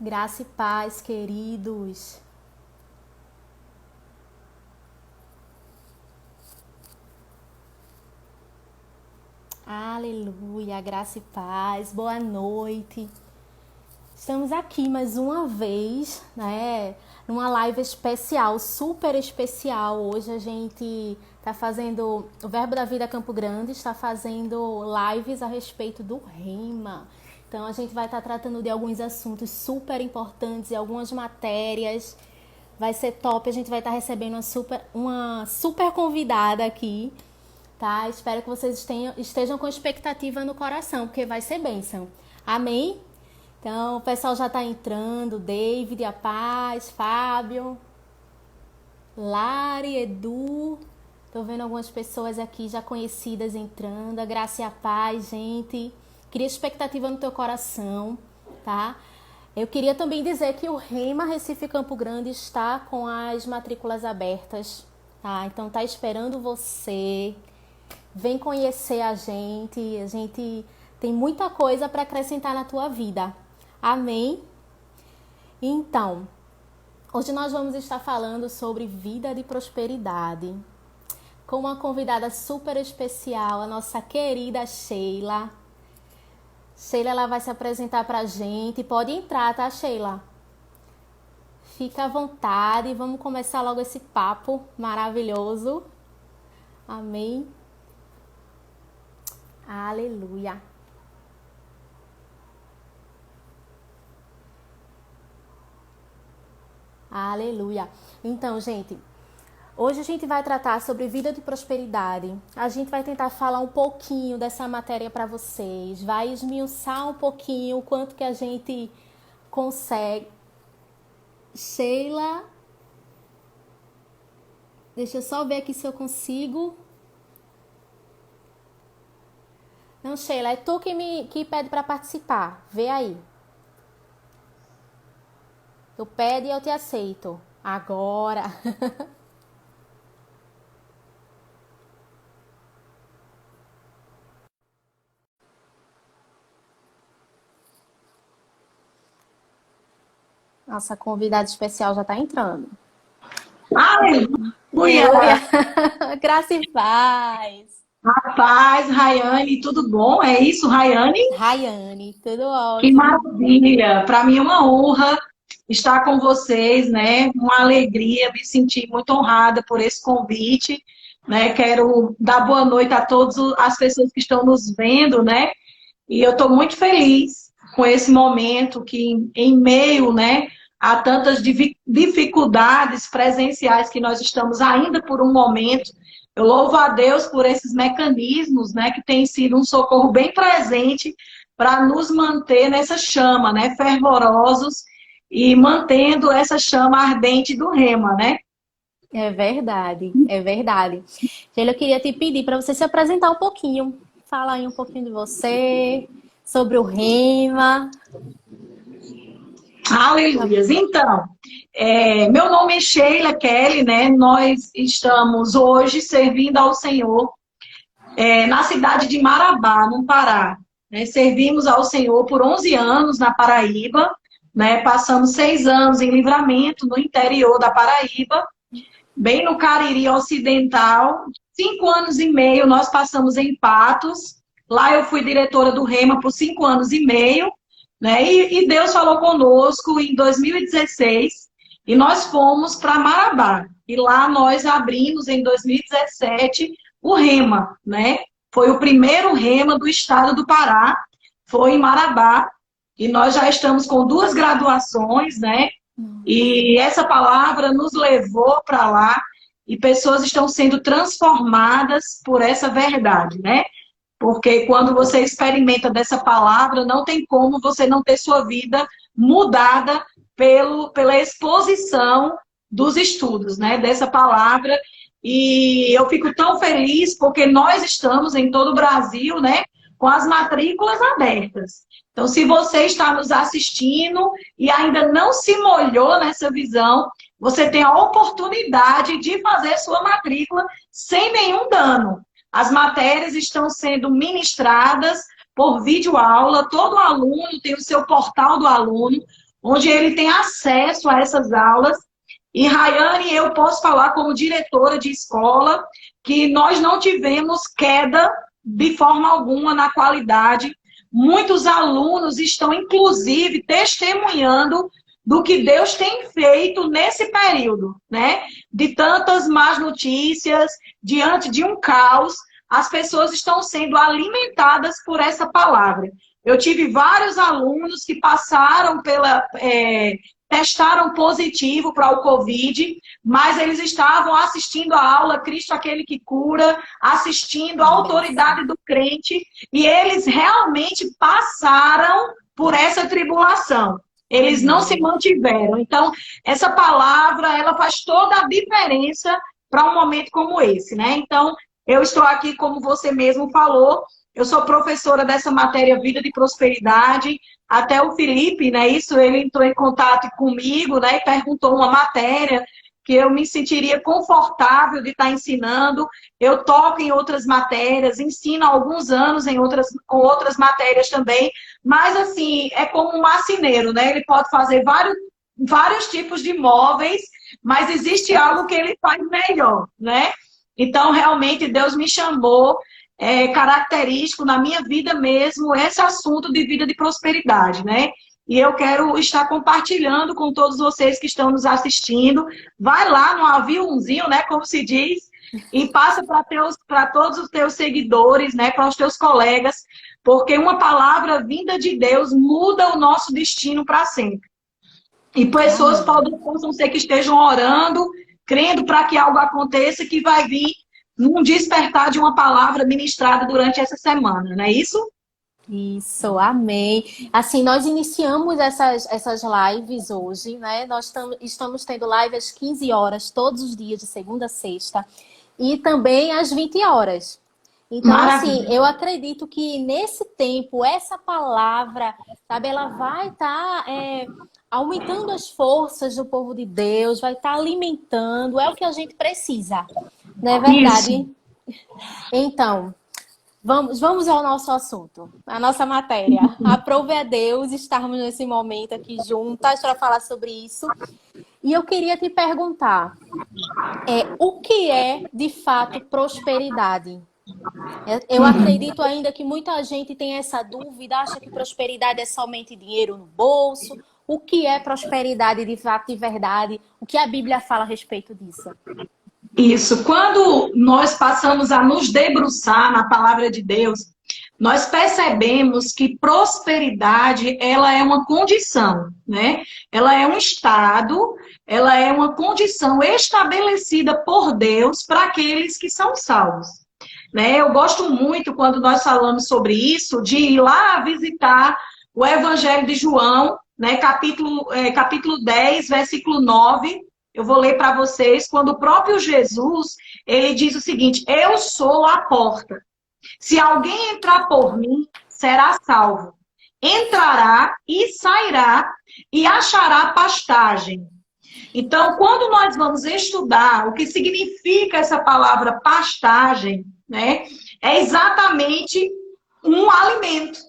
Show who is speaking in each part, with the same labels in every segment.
Speaker 1: Graça e paz, queridos. Aleluia, graça e paz. Boa noite. Estamos aqui mais uma vez, né? Numa live especial, super especial. Hoje a gente está fazendo, o Verbo da Vida Campo Grande está fazendo lives a respeito do Rema. Então a gente vai estar tratando de alguns assuntos super importantes e algumas matérias. Vai ser top, a gente vai estar recebendo uma super convidada aqui, tá? Espero que vocês estejam com expectativa no coração, porque vai ser bênção. Amém? Então, o pessoal já está entrando, David, a Paz, Fábio, Lari, Edu. Estou vendo algumas pessoas aqui já conhecidas entrando. A Graça e a Paz, gente. Cria expectativa no teu coração, tá? Eu queria também dizer que o Rema Recife Campo Grande está com as matrículas abertas, tá? Então tá esperando você. Vem conhecer a gente tem muita coisa para acrescentar na tua vida. Amém? Então, hoje nós vamos estar falando sobre vida de prosperidade com uma convidada super especial, a nossa querida Sheila. Sheila, ela vai se apresentar pra gente. Pode entrar, tá, Sheila? Fica à vontade. Vamos começar logo esse papo maravilhoso. Amém. Aleluia. Aleluia. Então, gente, hoje a gente vai tratar sobre vida de prosperidade. A gente vai tentar falar um pouquinho dessa matéria para vocês, vai esmiuçar um pouquinho o quanto que a gente consegue. Sheila, deixa eu só ver aqui se eu consigo. Não, Sheila, é tu que pede para participar. Vê aí. Tu pede e eu te aceito. Agora. Nossa convidada especial já tá entrando.
Speaker 2: Aleluia!
Speaker 1: Aleluia. Graça e paz.
Speaker 2: Paz, Rayane, tudo bom? É isso, Rayane?
Speaker 1: Rayane, tudo
Speaker 2: Que
Speaker 1: ótimo.
Speaker 2: maravilha! Para mim é uma honra estar com vocês, né? Uma alegria, me sentir muito honrada por esse convite, né? Quero dar boa noite a todas as pessoas que estão nos vendo, né? E eu estou muito feliz com esse momento que, em meio, né, a tantas dificuldades presenciais que nós estamos ainda por um momento, eu louvo a Deus por esses mecanismos, né, que tem sido um socorro bem presente para nos manter nessa chama, né, fervorosos e mantendo essa chama ardente do rema, né?
Speaker 1: É verdade, é verdade. Sheila, eu queria te pedir para você se apresentar um pouquinho. Fala aí um pouquinho de você, sobre o Rema.
Speaker 2: Aleluias. Então, meu nome é Sheila Kelly, né? Nós estamos hoje servindo ao Senhor na cidade de Marabá, no Pará. Né? Servimos ao Senhor por 11 anos na Paraíba, né? Passamos 6 anos em Livramento, no interior da Paraíba, bem no Cariri Ocidental. 5 anos e meio nós passamos em Patos. Lá eu fui diretora do Rema por 5 anos e meio, né? E Deus falou conosco em 2016 e nós fomos para Marabá. E lá nós abrimos em 2017 o Rema, né? Foi o primeiro Rema do estado do Pará, foi em Marabá. E nós já estamos com 2 graduações, né? E essa palavra nos levou para lá e pessoas estão sendo transformadas por essa verdade, né? Porque quando você experimenta dessa palavra, não tem como você não ter sua vida mudada pela exposição dos estudos, né? Dessa palavra. E eu fico tão feliz porque nós estamos em todo o Brasil, né? Com as matrículas abertas. Então, se você está nos assistindo e ainda não se molhou nessa visão, você tem a oportunidade de fazer sua matrícula sem nenhum dano. As matérias estão sendo ministradas por videoaula, todo aluno tem o seu portal do aluno, onde ele tem acesso a essas aulas. E, Rayane, eu posso falar como diretora de escola que nós não tivemos queda de forma alguma na qualidade. Muitos alunos estão, inclusive, testemunhando do que Deus tem feito nesse período, né? De tantas más notícias, diante de um caos, as pessoas estão sendo alimentadas por essa palavra. Eu tive vários alunos que passaram testaram positivo para o Covid, mas eles estavam assistindo a aula Cristo aquele que cura, assistindo a autoridade do crente, e eles realmente passaram por essa tribulação. Eles não se mantiveram. Então, essa palavra, ela faz toda a diferença para um momento como esse, né? Então, eu estou aqui, como você mesmo falou, eu sou professora dessa matéria Vida de Prosperidade. Até o Felipe, né? Isso, ele entrou em contato comigo, né? E perguntou uma matéria que eu me sentiria confortável de estar ensinando. Eu toco em outras matérias, ensino há alguns anos com outras matérias também. Mas, assim, é como um marceneiro, né? Ele pode fazer vários tipos de móveis, mas existe algo que ele faz melhor, né? Então, realmente, Deus me chamou, característico na minha vida mesmo, esse assunto de vida de prosperidade, né? E eu quero estar compartilhando com todos vocês que estão nos assistindo. Vai lá no aviãozinho, né? Como se diz, e passa para todos os teus seguidores, né? Para os teus colegas, porque uma palavra vinda de Deus muda o nosso destino para sempre. E pessoas possam ser que estejam orando, crendo para que algo aconteça, que vai vir num despertar de uma palavra ministrada durante essa semana, não é isso?
Speaker 1: Isso, amém. Assim, nós iniciamos essas lives hoje, né? Nós estamos tendo live às 15 horas, todos os dias, de segunda a sexta, e também às 20 horas. Então,
Speaker 2: Maravilha.
Speaker 1: assim, eu acredito que nesse tempo, essa palavra, sabe, ela vai estar aumentando as forças do povo de Deus, vai estar alimentando, é o que a gente precisa, não é verdade?
Speaker 2: Isso.
Speaker 1: Então, vamos ao nosso assunto, a nossa matéria. Aprove a Deus estarmos nesse momento aqui juntas para falar sobre isso. E eu queria te perguntar, o que é, de fato, prosperidade? Eu acredito ainda que muita gente tem essa dúvida, acha que prosperidade é somente dinheiro no bolso. O que é prosperidade de fato e verdade? O que a Bíblia fala a respeito disso?
Speaker 2: Isso. Quando nós passamos a nos debruçar na palavra de Deus, nós percebemos que prosperidade, ela é uma condição, né? Ela é um estado, ela é uma condição estabelecida por Deus para aqueles que são salvos. Né? Eu gosto muito, quando nós falamos sobre isso, de ir lá visitar o Evangelho de João, né? capítulo 10, versículo 9. Eu vou ler para vocês, quando o próprio Jesus, ele diz o seguinte: eu sou a porta. Se alguém entrar por mim, será salvo. Entrará e sairá e achará pastagem. Então, quando nós vamos estudar o que significa essa palavra pastagem, né, é exatamente um alimento.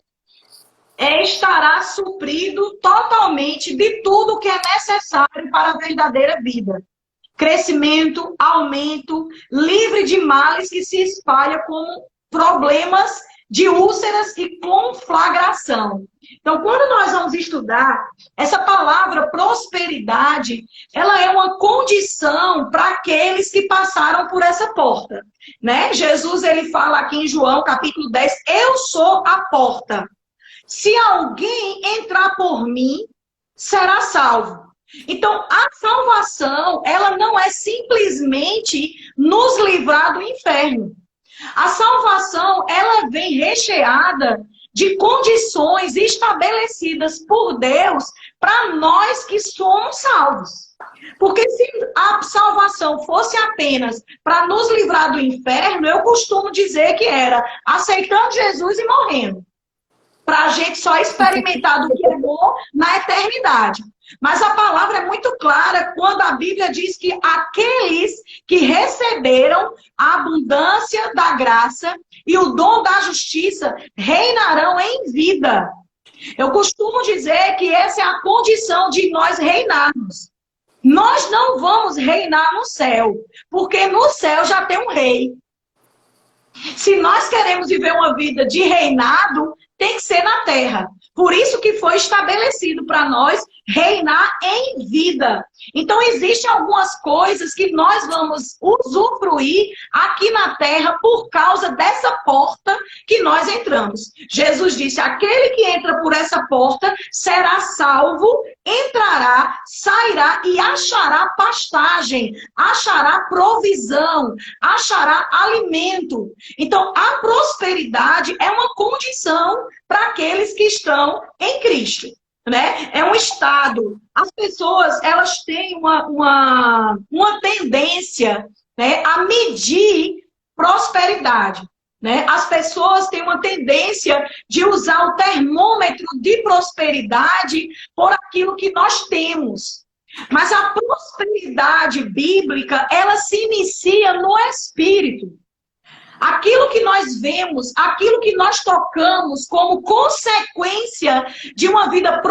Speaker 2: Estará suprido totalmente de tudo que é necessário para a verdadeira vida. Crescimento, aumento, livre de males que se espalham como problemas de úlceras e conflagração. Então, quando nós vamos estudar, essa palavra prosperidade, ela é uma condição para aqueles que passaram por essa porta. Né? Jesus, ele fala aqui em João, capítulo 10, eu sou a porta. Se alguém entrar por mim, será salvo. Então, a salvação, ela não é simplesmente nos livrar do inferno. A salvação, ela vem recheada de condições estabelecidas por Deus para nós que somos salvos. Porque se a salvação fosse apenas para nos livrar do inferno, eu costumo dizer que era aceitando Jesus e morrendo. Para a gente só experimentar do que é bom na eternidade. Mas a palavra é muito clara quando a Bíblia diz que aqueles que receberam a abundância da graça e o dom da justiça reinarão em vida. Eu costumo dizer que essa é a condição de nós reinarmos. Nós não vamos reinar no céu, porque no céu já tem um rei. Se nós queremos viver uma vida de reinado, tem que ser na terra. Por isso que foi estabelecido para nós reinar em vida. Então, existem algumas coisas que nós vamos usufruir aqui na terra por causa dessa porta que nós entramos. Jesus disse, aquele que entra por essa porta será salvo, entrará, sairá e achará pastagem, achará provisão, achará alimento. Então, a prosperidade é uma condição para aqueles que estão em Cristo, né? É um estado. As pessoas, elas têm uma tendência, né, a medir prosperidade, né? As pessoas têm uma tendência de usar o termômetro de prosperidade por aquilo que nós temos. Mas a prosperidade bíblica, ela se inicia no espírito. Aquilo que nós vemos, aquilo que nós tocamos como consequência de uma vida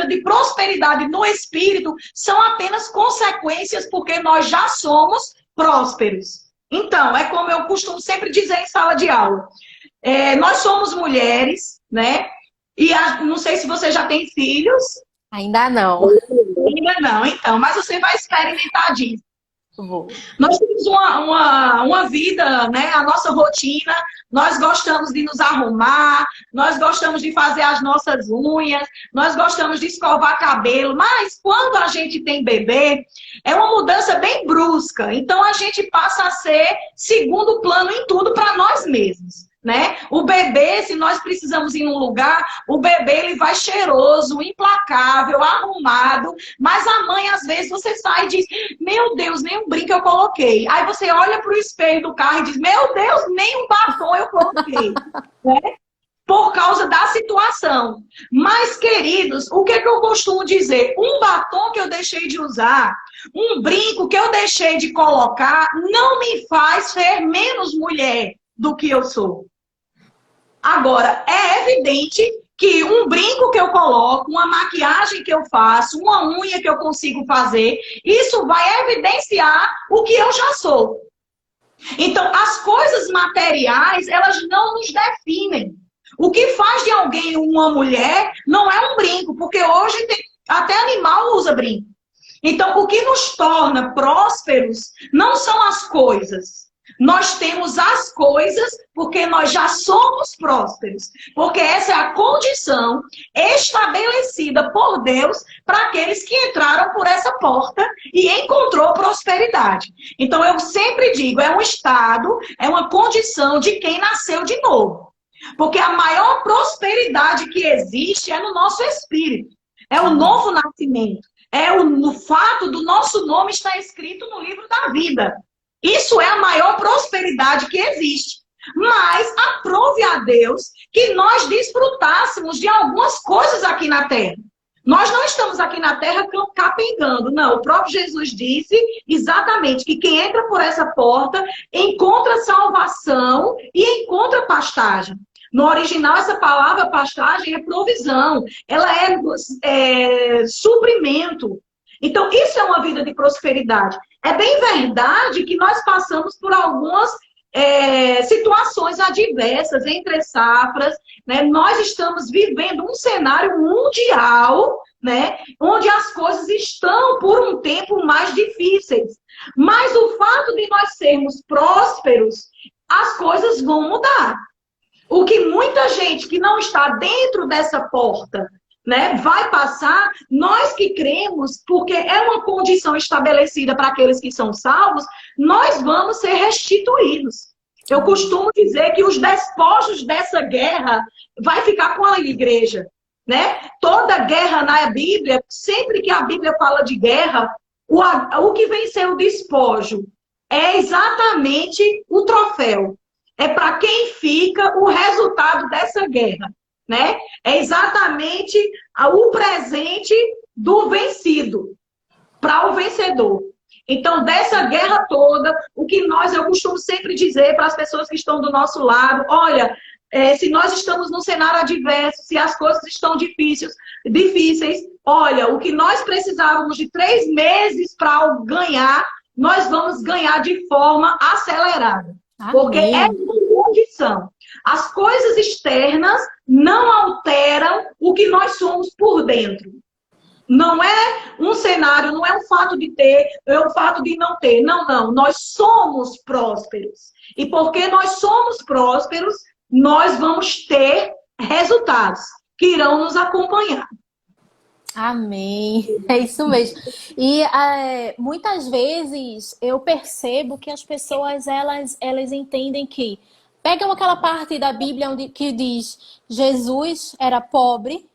Speaker 2: de prosperidade no espírito, são apenas consequências porque nós já somos prósperos. Então, é como eu costumo sempre dizer em sala de aula. Nós somos mulheres, né? E não sei se você já tem filhos.
Speaker 1: Ainda não.
Speaker 2: Ainda não, então. Mas você vai experimentar disso. Nós temos uma vida, né? A nossa rotina, nós gostamos de nos arrumar, nós gostamos de fazer as nossas unhas, nós gostamos de escovar cabelo, mas quando a gente tem bebê, é uma mudança bem brusca. Então a gente passa a ser segundo plano em tudo para nós mesmos. Né? O bebê, se nós precisamos ir num lugar, o bebê ele vai cheiroso, implacável, arrumado, mas a mãe, às vezes, você sai e diz, meu Deus, nem um brinco eu coloquei. Aí você olha para o espelho do carro e diz, meu Deus, nem um batom eu coloquei. Né? Por causa da situação. Mas, queridos, o que eu costumo dizer? Um batom que eu deixei de usar, um brinco que eu deixei de colocar, não me faz ser menos mulher do que eu sou. Agora, é evidente que um brinco que eu coloco, uma maquiagem que eu faço, uma unha que eu consigo fazer, isso vai evidenciar o que eu já sou. Então, as coisas materiais, elas não nos definem. O que faz de alguém uma mulher não é um brinco, porque hoje até animal usa brinco. Então, o que nos torna prósperos não são as coisas. Nós temos as coisas porque nós já somos prósperos. Porque essa é a condição estabelecida por Deus para aqueles que entraram por essa porta e encontrou prosperidade. Então eu sempre digo, é um estado, é uma condição de quem nasceu de novo. Porque a maior prosperidade que existe é no nosso espírito. É o novo nascimento. É o fato do nosso nome estar escrito no livro da vida. Isso é a maior prosperidade que existe. Mas aprove a Deus que nós desfrutássemos de algumas coisas aqui na terra. Nós não estamos aqui na terra capengando, não. O próprio Jesus disse exatamente que quem entra por essa porta encontra salvação e encontra pastagem. No original, essa palavra pastagem é provisão. Ela é suprimento. Então, isso é uma vida de prosperidade. É bem verdade que nós passamos por algumas situações adversas, entre safras, né? Nós estamos vivendo um cenário mundial, né? Onde as coisas estão, por um tempo, mais difíceis. Mas o fato de nós sermos prósperos, as coisas vão mudar. O que muita gente que não está dentro dessa porta, né, vai passar, nós que cremos, porque é uma condição estabelecida para aqueles que são salvos, nós vamos ser restituídos. Eu costumo dizer que os despojos dessa guerra vai ficar com a igreja. Né? Toda guerra na Bíblia, sempre que a Bíblia fala de guerra, o que vem ser o despojo é exatamente o troféu. É para quem fica o resultado dessa guerra. Né? É exatamente o presente do vencido para o vencedor. Então, dessa guerra toda, o que eu costumo sempre dizer para as pessoas que estão do nosso lado, olha, se nós estamos num cenário adverso, se as coisas estão difíceis, olha, o que nós precisávamos de 3 meses para ganhar, nós vamos ganhar de forma acelerada.
Speaker 1: Amém.
Speaker 2: Porque é uma condição. As coisas externas não alteram o que nós somos por dentro. Não é um cenário, não é um fato de ter, é um fato de não ter. Não, não. Nós somos prósperos. E porque nós somos prósperos, nós vamos ter resultados que irão nos acompanhar.
Speaker 1: Amém. É isso mesmo. E muitas vezes eu percebo que as pessoas, elas entendem que... Pegam aquela parte da Bíblia que diz Jesus era pobre,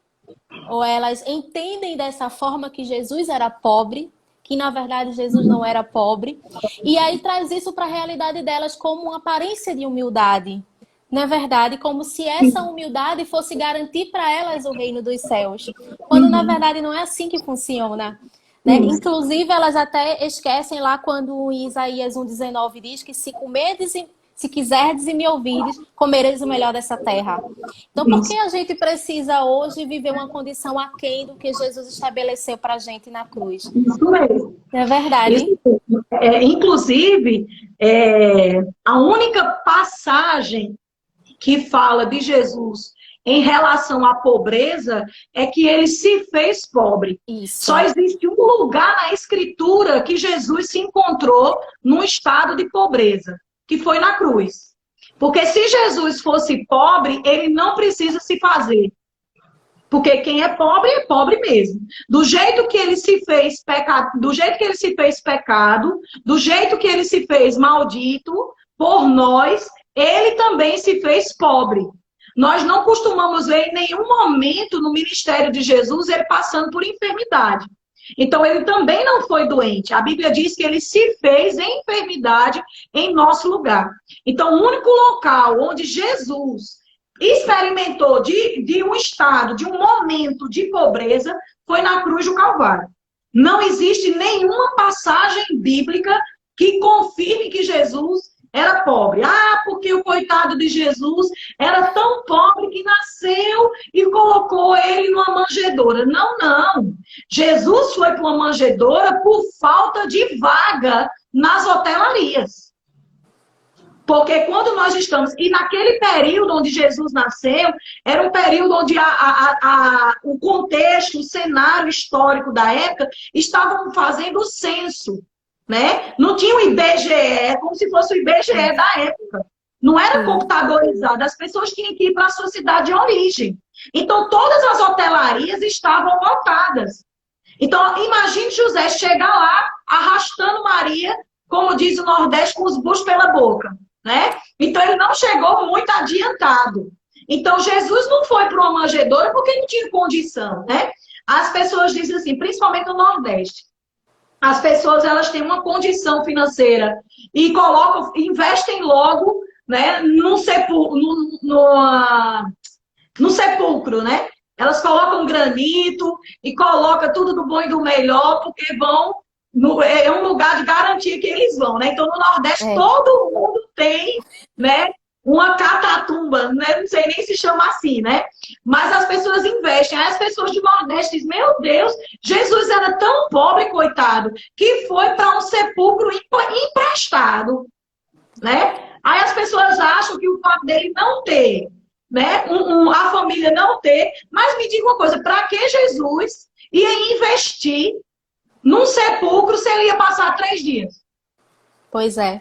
Speaker 1: ou elas entendem dessa forma que Jesus era pobre, que na verdade Jesus não era pobre, e aí traz isso para a realidade delas como uma aparência de humildade. Na verdade, como se essa humildade fosse garantir para elas o reino dos céus. Quando na verdade não é assim que funciona. Né? Inclusive, elas até esquecem lá quando em Isaías 1,19 diz que se quiserdes e me ouvirdes, comereis o melhor dessa terra. Então, por que a gente precisa hoje viver uma condição aquém do que Jesus estabeleceu para a gente na cruz?
Speaker 2: Isso mesmo.
Speaker 1: Não é verdade?
Speaker 2: Isso, inclusive, a única passagem que fala de Jesus em relação à pobreza é que ele se fez pobre.
Speaker 1: Isso.
Speaker 2: Só existe um lugar na Escritura que Jesus se encontrou num estado de pobreza, que foi na cruz. Porque se Jesus fosse pobre, ele não precisa se fazer. Porque quem é pobre mesmo. Do jeito que ele se fez pecado, do jeito que ele se fez pecado, do jeito que ele se fez maldito por nós, ele também se fez pobre. Nós não costumamos ver em nenhum momento no ministério de Jesus ele passando por enfermidade. Então, ele também não foi doente. A Bíblia diz que ele se fez em enfermidade em nosso lugar. Então, o único local onde Jesus experimentou de um estado, de um momento de pobreza, foi na cruz do Calvário. Não existe nenhuma passagem bíblica que confirme que Jesus era pobre. Ah, porque o coitado de Jesus era tão pobre que nasceu e colocou ele numa manjedoura. Não, não. Jesus foi para uma manjedoura por falta de vaga nas hotelarias. Porque quando nós estamos... E naquele período onde Jesus nasceu, era um período onde o contexto, o cenário histórico da época, estavam fazendo o censo. Né? Não tinha o IBGE, como se fosse o IBGE da época. Não era computadorizado, as pessoas tinham que ir para a sua cidade de origem. Então, todas as hotelarias estavam lotadas. Então, imagine José chegar lá, arrastando Maria, como diz o Nordeste, com os buchos pela boca. Né? Então, ele não chegou muito adiantado. Então, Jesus não foi para uma manjedoura porque não tinha condição. Né? As pessoas dizem assim, principalmente no Nordeste, as pessoas elas têm uma condição financeira e investem logo, né, no sepulcro, né? Elas colocam granito e colocam tudo do bom e do melhor, porque é um lugar de garantia que eles vão, né? Então, no Nordeste, todo mundo tem, né, uma catatumba, né? Não sei nem se chama assim, né? Mas as pessoas investem. Aí as pessoas de Nordeste dizem, meu Deus, Jesus era tão pobre, coitado, que foi para um sepulcro emprestado, né? Aí as pessoas acham que o fato dele não ter, né? A família não ter. Mas me diga uma coisa, para que Jesus ia investir num sepulcro se ele ia passar 3 dias?
Speaker 1: Pois é.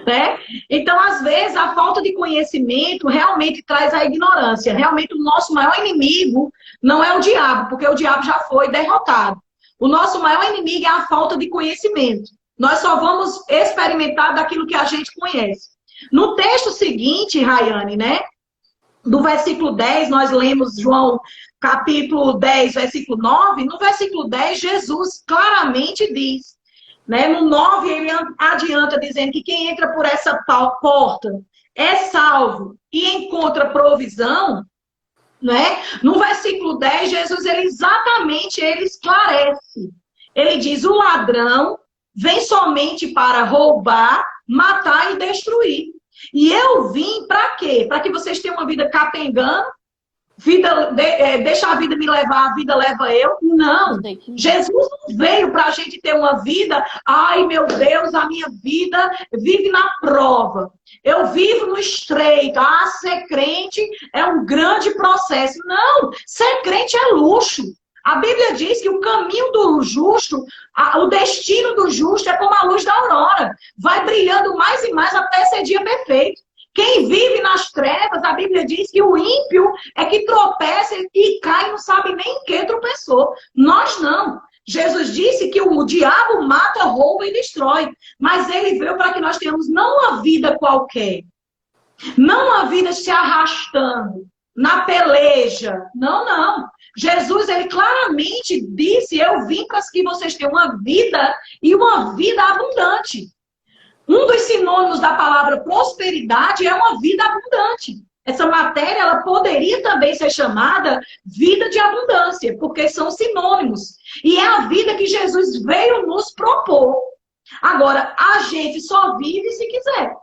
Speaker 2: Né? Então, às vezes, a falta de conhecimento realmente traz a ignorância. Realmente, o nosso maior inimigo não é o diabo, porque o diabo já foi derrotado. O nosso maior inimigo é a falta de conhecimento. Nós só vamos experimentar daquilo que a gente conhece. No texto seguinte, Rayane, né? Do versículo 10, nós lemos João capítulo 10, versículo 9. No versículo 10, Jesus claramente diz, né? No 9, ele adianta dizendo que quem entra por essa porta é salvo e encontra provisão. Né? No versículo 10, Jesus ele esclarece. Ele diz, o ladrão vem somente para roubar, matar e destruir. E eu vim para quê? Para que vocês tenham uma vida capengando, deixa a vida me levar, a vida leva eu. Não. Jesus não veio para a gente ter uma vida, ai meu Deus, a minha vida vive na prova. Eu vivo no estreito. Ah, ser crente é um grande processo. Não, ser crente é luxo. A Bíblia diz que o caminho do justo, o destino do justo é como a luz da aurora. Vai brilhando mais e mais até ser dia perfeito. Quem vive nas trevas, a Bíblia diz que o ímpio é que tropeça e cai e não sabe nem em que tropeçou. Nós não. Jesus disse que o diabo mata, rouba e destrói. Mas ele veio para que nós tenhamos não uma vida qualquer. Não uma vida se arrastando, na peleja. Não, não. Jesus, ele claramente disse, eu vim para que vocês tenham uma vida e uma vida abundante. Um dos sinônimos da palavra prosperidade é uma vida abundante. Essa matéria, ela poderia também ser chamada vida de abundância, porque são sinônimos. E é a vida que Jesus veio nos propor. Agora, a gente só vive se quiser.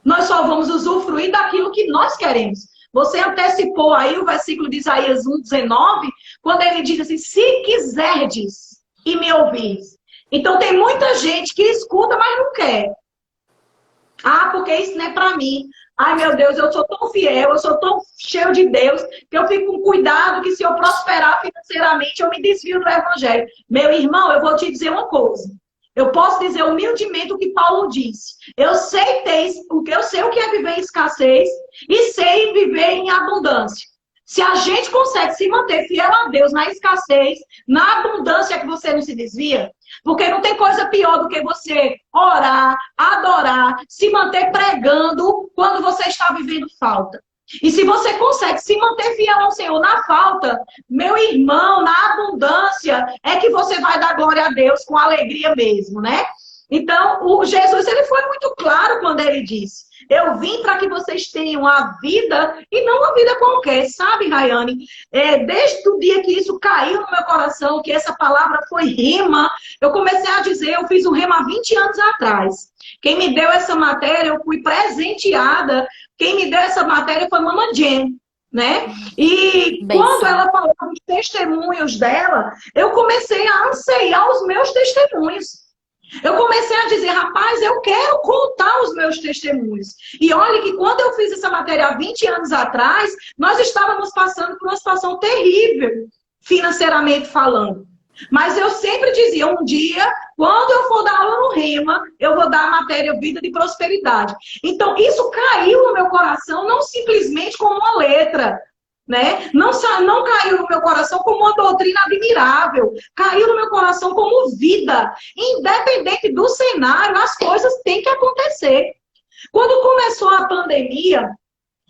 Speaker 2: Nós só vamos usufruir daquilo que nós queremos. Você antecipou aí o versículo de Isaías 1,19, quando ele diz assim, se quiserdes e me ouvis. Então tem muita gente que escuta, mas não quer. Ah, porque isso não é para mim. Ai, meu Deus, eu sou tão fiel, eu sou tão cheio de Deus, que eu fico com cuidado que se eu prosperar financeiramente, eu me desvio do evangelho. Meu irmão, eu vou te dizer uma coisa. Eu posso dizer humildemente o que Paulo disse. Eu sei o que é viver em escassez e sei viver em abundância. Se a gente consegue se manter fiel a Deus na escassez, na abundância que você não se desvia, porque não tem coisa pior do que você orar, adorar, se manter pregando quando você está vivendo falta. E se você consegue se manter fiel ao Senhor na falta, meu irmão, na abundância, é que você vai dar glória a Deus com alegria mesmo, né? Então, o Jesus, ele foi muito claro quando ele disse, eu vim para que vocês tenham a vida e não uma vida qualquer, sabe, Rayane? Desde o dia que isso caiu no meu coração, que essa palavra foi rema, eu comecei a dizer, eu fiz um rema há 20 anos atrás. Quem me deu essa matéria, eu fui presenteada. Quem me deu essa matéria foi Mama Jen, né? E quando ela falou dos testemunhos dela, eu comecei a anseiar os meus testemunhos. Eu comecei a dizer, rapaz, eu quero contar os meus testemunhos. E olha que quando eu fiz essa matéria há 20 anos atrás, nós estávamos passando por uma situação terrível, financeiramente falando. Mas eu sempre dizia, um dia, quando eu for dar aula no Rema, eu vou dar a matéria Vida de Prosperidade. Então, isso caiu no meu coração, não simplesmente como uma letra, né? Não caiu no meu coração como uma doutrina admirável, caiu no meu coração como vida. Independente do cenário, as coisas têm que acontecer. Quando começou a pandemia,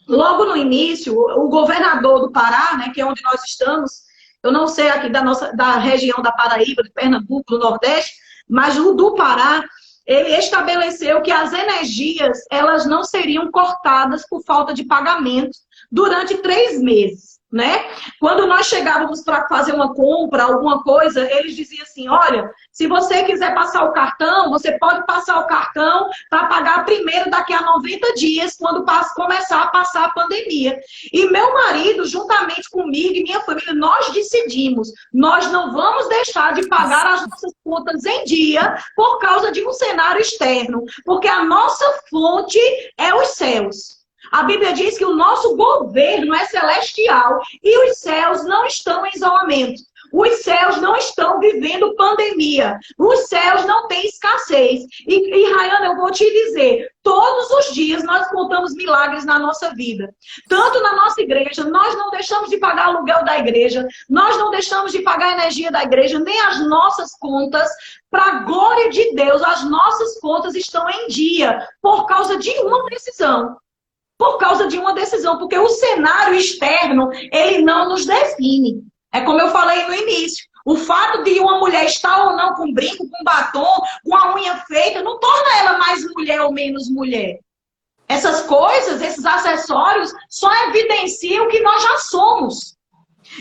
Speaker 2: logo no início, o governador do Pará, né, que é onde nós estamos, eu não sei aqui da região da Paraíba, de Pernambuco, do Nordeste, mas o do Pará, ele estabeleceu que as energias, elas não seriam cortadas por falta de pagamento durante 3 meses, né? Quando nós chegávamos para fazer uma compra, alguma coisa, eles diziam assim, olha, se você quiser passar o cartão, você pode passar o cartão para pagar primeiro daqui a 90 dias, quando começar a passar a pandemia. E meu marido, juntamente comigo e minha família, nós decidimos, nós não vamos deixar de pagar as nossas contas em dia por causa de um cenário externo, porque a nossa fonte é os céus. A Bíblia diz que o nosso governo é celestial e os céus não estão em isolamento. Os céus não estão vivendo pandemia. Os céus não têm escassez. E Rayane, eu vou te dizer, todos os dias nós contamos milagres na nossa vida. Tanto na nossa igreja, nós não deixamos de pagar aluguel da igreja, nós não deixamos de pagar a energia da igreja, nem as nossas contas. Para a glória de Deus, as nossas contas estão em dia por causa de uma decisão. Por causa de uma decisão, porque o cenário externo, ele não nos define. É como eu falei no início. O fato de uma mulher estar ou não com brinco, com batom, com a unha feita, não torna ela mais mulher ou menos mulher. Essas coisas, esses acessórios, só evidenciam o que nós já somos.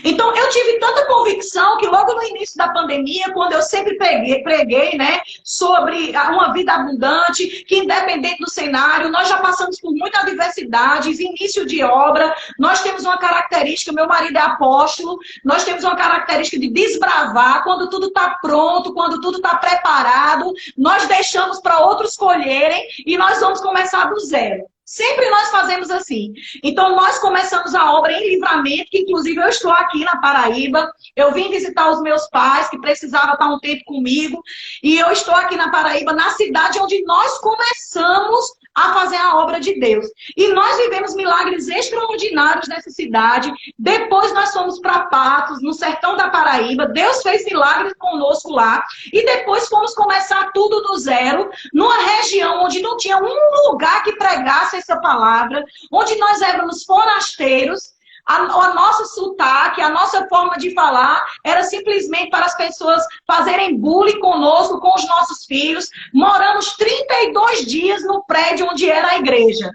Speaker 2: Então, eu tive tanta convicção que logo no início da pandemia, quando eu sempre preguei, né, sobre uma vida abundante, que independente do cenário, nós já passamos por muitas adversidades, início de obra, nós temos uma característica, meu marido é apóstolo, nós temos uma característica de desbravar, quando tudo está pronto, quando tudo está preparado, nós deixamos para outros colherem e nós vamos começar do zero. Sempre nós fazemos assim. Então, nós começamos a obra em Livramento, que inclusive eu estou aqui na Paraíba. Eu vim visitar os meus pais, que precisavam estar um tempo comigo. E eu estou aqui na Paraíba, na cidade onde nós começamos a fazer a obra de Deus. E nós vivemos milagres extraordinários nessa cidade. Depois nós fomos para Patos, no sertão da Paraíba. Deus fez milagres conosco lá. E depois fomos começar tudo do zero, numa região onde não tinha um lugar que pregasse essa palavra, onde nós éramos forasteiros. A nossa sotaque, a nossa forma de falar era simplesmente para as pessoas fazerem bullying conosco, com os nossos filhos. Moramos 32 dias no prédio onde era a igreja.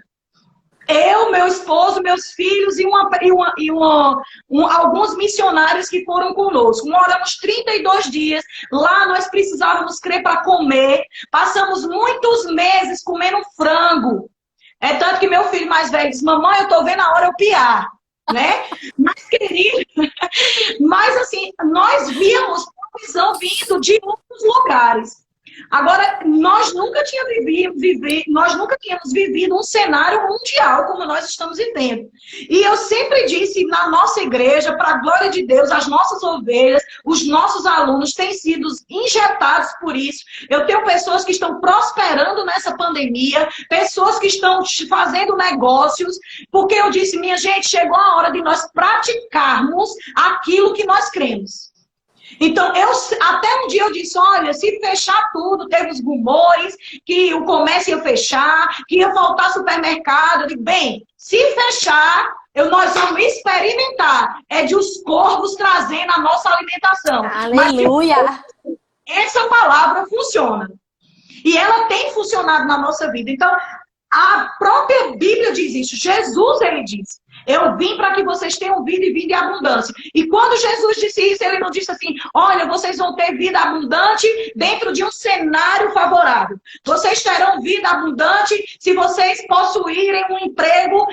Speaker 2: Eu, meu esposo, meus filhos e alguns missionários que foram conosco. Moramos 32 dias. Lá nós precisávamos crer para comer. Passamos muitos meses comendo frango. É tanto que meu filho mais velho disse: mamãe, eu estou vendo a hora eu piar. Né? Mas, querido, mas assim, nós víamos provisão vindo de outros lugares. Agora, nós nunca tínhamos vivido um cenário mundial como nós estamos vivendo. E eu sempre disse na nossa igreja, para a glória de Deus, as nossas ovelhas, os nossos alunos têm sido injetados por isso. Eu tenho pessoas que estão prosperando nessa pandemia, pessoas que estão fazendo negócios, porque eu disse: minha gente, chegou a hora de nós praticarmos aquilo que nós cremos. Então, até um dia eu disse: olha, se fechar tudo, teve os rumores que o comércio ia fechar, que ia faltar supermercado. Eu digo: bem, se fechar, nós vamos experimentar. É de os corvos trazendo a nossa alimentação.
Speaker 1: Aleluia!
Speaker 2: Mas essa palavra funciona. E ela tem funcionado na nossa vida. Então, a própria Bíblia diz isso. Jesus, ele disse: eu vim para que vocês tenham vida e vida em abundância. E quando Jesus disse isso, ele não disse assim: olha, vocês vão ter vida abundante dentro de um cenário favorável. Vocês terão vida abundante se vocês possuírem um emprego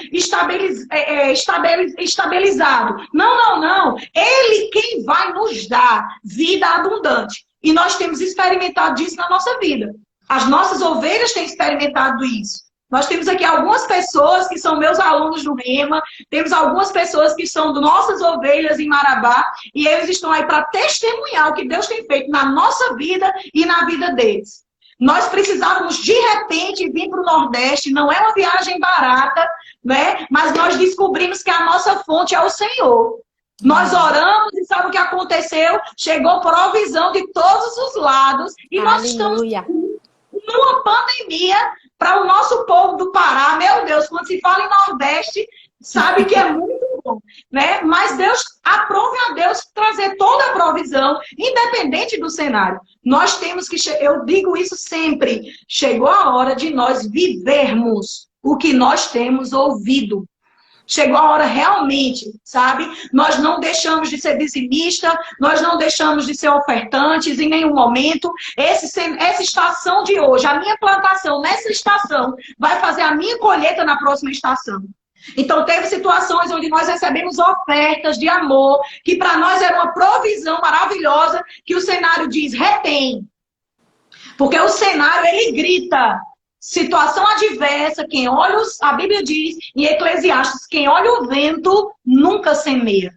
Speaker 2: estabilizado. Não, não, não. Ele quem vai nos dar vida abundante. E nós temos experimentado isso na nossa vida. As nossas ovelhas têm experimentado isso. Nós temos aqui algumas pessoas que são meus alunos do Rema, temos algumas pessoas que são nossas ovelhas em Marabá, e eles estão aí para testemunhar o que Deus tem feito na nossa vida e na vida deles. Nós precisávamos, de repente, vir para o Nordeste, não é uma viagem barata, né? Mas nós descobrimos que a nossa fonte é o Senhor. Nós oramos e sabe o que aconteceu? Chegou provisão de todos os lados, e nós estamos numa pandemia. Para o nosso povo do Pará, meu Deus, quando se fala em Nordeste, sabe que é muito bom, né? Mas Deus, aprove a Deus trazer toda a provisão, independente do cenário. Nós temos que, eu digo isso sempre, chegou a hora de nós vivermos o que nós temos ouvido. Chegou a hora realmente, sabe? Nós não deixamos de ser dizimista, nós não deixamos de ser ofertantes em nenhum momento. Essa estação de hoje, a minha plantação nessa estação, vai fazer a minha colheita na próxima estação. Então, teve situações onde nós recebemos ofertas de amor, que para nós era uma provisão maravilhosa, que o cenário diz: retém. Porque o cenário, ele grita. Situação adversa, quem olha, a Bíblia diz em Eclesiastes, quem olha o vento nunca semeia.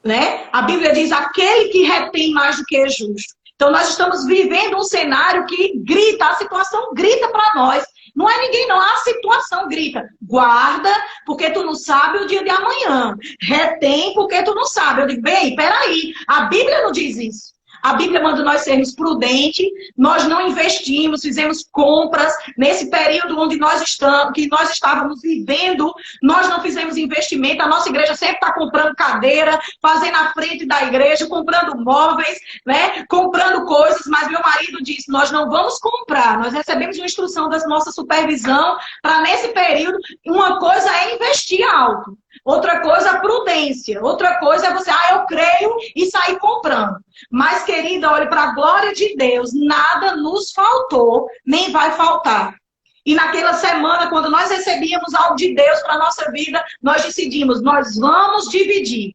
Speaker 2: Né? A Bíblia diz: aquele que retém mais do que é justo. Então nós estamos vivendo um cenário que grita, a situação grita para nós. Não é ninguém não, a situação grita: guarda, porque tu não sabe o dia de amanhã. Retém, porque tu não sabe. Eu digo: bem, peraí, a Bíblia não diz isso. A Bíblia manda nós sermos prudentes, nós não investimos, fizemos compras nesse período onde que nós estávamos vivendo, nós não fizemos investimento, a nossa igreja sempre está comprando cadeira, fazendo a frente da igreja, comprando móveis, né? Comprando coisas, mas meu marido disse: nós não vamos comprar, nós recebemos uma instrução da nossa supervisão para nesse período, uma coisa é investir alto. Outra coisa, a prudência. Outra coisa é você, eu creio e sair comprando. Mas, querida, olhe, para a glória de Deus, nada nos faltou, nem vai faltar. E naquela semana, quando nós recebíamos algo de Deus para a nossa vida, nós decidimos, nós vamos dividir.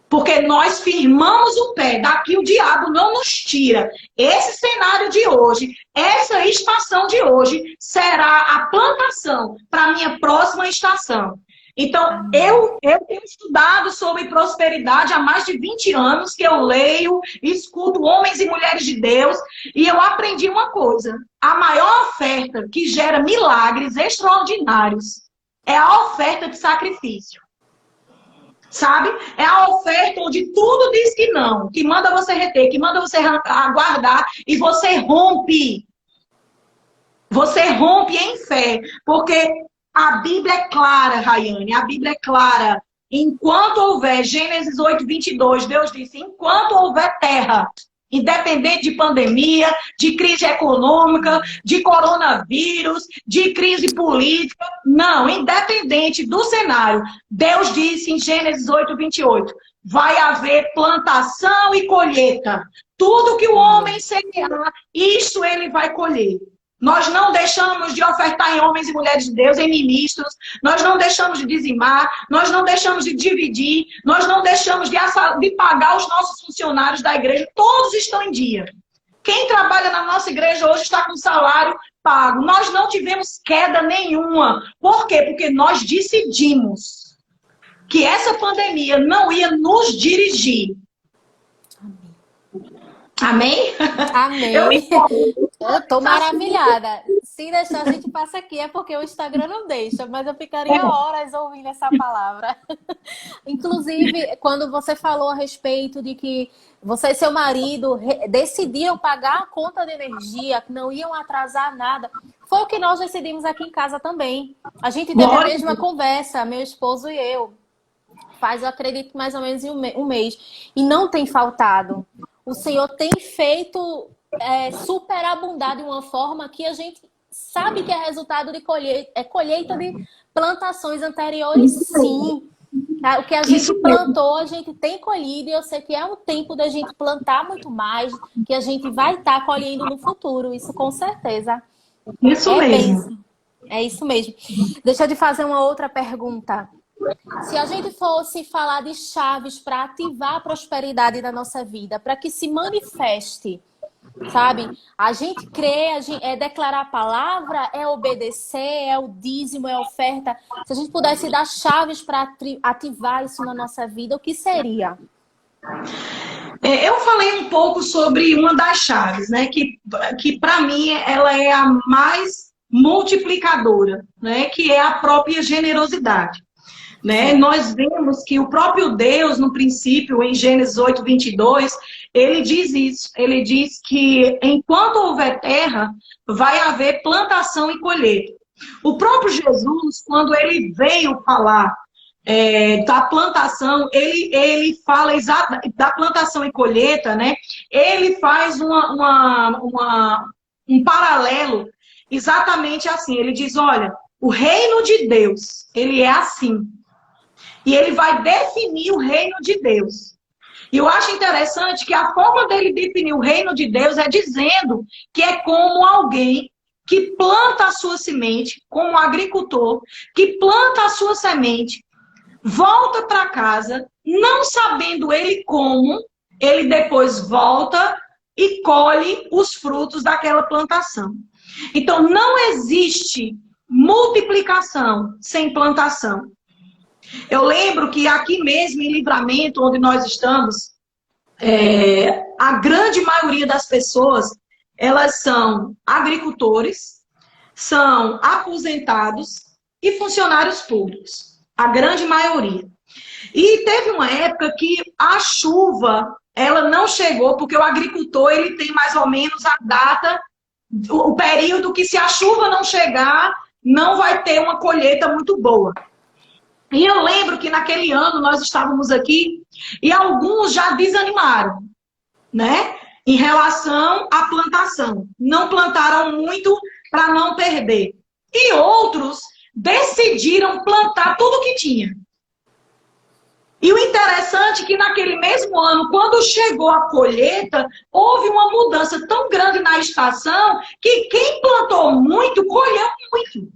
Speaker 2: Porque nós firmamos o pé, daqui o diabo não nos tira. Esse cenário de hoje, essa estação de hoje, será a plantação para a minha próxima estação. Então, eu tenho estudado sobre prosperidade há mais de 20 anos, que eu leio, escuto homens e mulheres de Deus, e eu aprendi uma coisa. A maior oferta que gera milagres extraordinários é a oferta de sacrifício. Sabe? É a oferta onde tudo diz que não, que manda você reter, que manda você aguardar, e você rompe. Você rompe em fé, porque a Bíblia é clara, Rayane, a Bíblia é clara. Enquanto houver, Gênesis 8:22, Deus disse, enquanto houver terra, independente de pandemia, de crise econômica, de coronavírus, de crise política, não, independente do cenário, Deus disse em Gênesis 8:28, vai haver plantação e colheita. Tudo que o homem semear, isso ele vai colher. Nós não deixamos de ofertar em homens e mulheres de Deus, em ministros. Nós não deixamos de dizimar. Nós não deixamos de dividir. Nós não deixamos de pagar os nossos funcionários da igreja. Todos estão em dia. Quem trabalha na nossa igreja hoje está com salário pago. Nós não tivemos queda nenhuma. Por quê? Porque nós decidimos que essa pandemia não ia nos dirigir. Amém?
Speaker 1: Amém. Eu tô maravilhada. Se deixar, a gente passa aqui, é porque o Instagram não deixa, mas eu ficaria horas ouvindo essa palavra. Inclusive, quando você falou a respeito de que você e seu marido decidiam pagar a conta de energia, que não iam atrasar nada, foi o que nós decidimos aqui em casa também. A gente teve a mesma conversa, meu esposo e eu. Faz, eu acredito, mais ou menos um mês. E não tem faltado. O Senhor tem feito superabundar de uma forma que a gente sabe que é resultado de colheita de plantações anteriores, sim. O que a gente plantou, a gente tem colhido, e eu sei que é um tempo da gente plantar muito mais, que a gente vai estar colhendo no futuro, isso com certeza.
Speaker 2: Isso mesmo.
Speaker 1: É isso mesmo. Deixa eu te fazer uma outra pergunta. Se a gente fosse falar de chaves para ativar a prosperidade da nossa vida, para que se manifeste, sabe? A gente crê, é declarar a palavra, é obedecer, é o dízimo, é a oferta. Se a gente pudesse dar chaves para ativar isso na nossa vida, o que seria?
Speaker 2: Eu falei um pouco sobre uma das chaves, né? Que para mim ela é a mais multiplicadora, né? Que é a própria generosidade. Né? Nós vemos que o próprio Deus, no princípio, em Gênesis 8:22, ele diz isso. Ele diz que enquanto houver terra, vai haver plantação e colheita. O próprio Jesus, quando ele veio falar da plantação, ele fala da plantação e colheita, né? Ele faz um paralelo exatamente assim. Ele diz, olha, o reino de Deus, ele é assim. E ele vai definir o reino de Deus. E eu acho interessante que a forma dele definir o reino de Deus é dizendo que é como alguém que planta a sua semente, como um agricultor, que planta a sua semente, volta para casa, não sabendo ele como, ele depois volta e colhe os frutos daquela plantação. Então, não existe multiplicação sem plantação. Eu lembro que aqui mesmo, em Livramento, onde nós estamos, a grande maioria das pessoas, elas são agricultores, são aposentados e funcionários públicos. A grande maioria. E teve uma época que a chuva, ela não chegou, porque o agricultor, ele tem mais ou menos a data, o período que se a chuva não chegar, não vai ter uma colheita muito boa. E eu lembro que naquele ano nós estávamos aqui e alguns já desanimaram, né? Em relação à plantação. Não plantaram muito para não perder. E outros decidiram plantar tudo que tinha. E o interessante é que naquele mesmo ano, quando chegou a colheita, houve uma mudança tão grande na estação que quem plantou muito, colheu muito,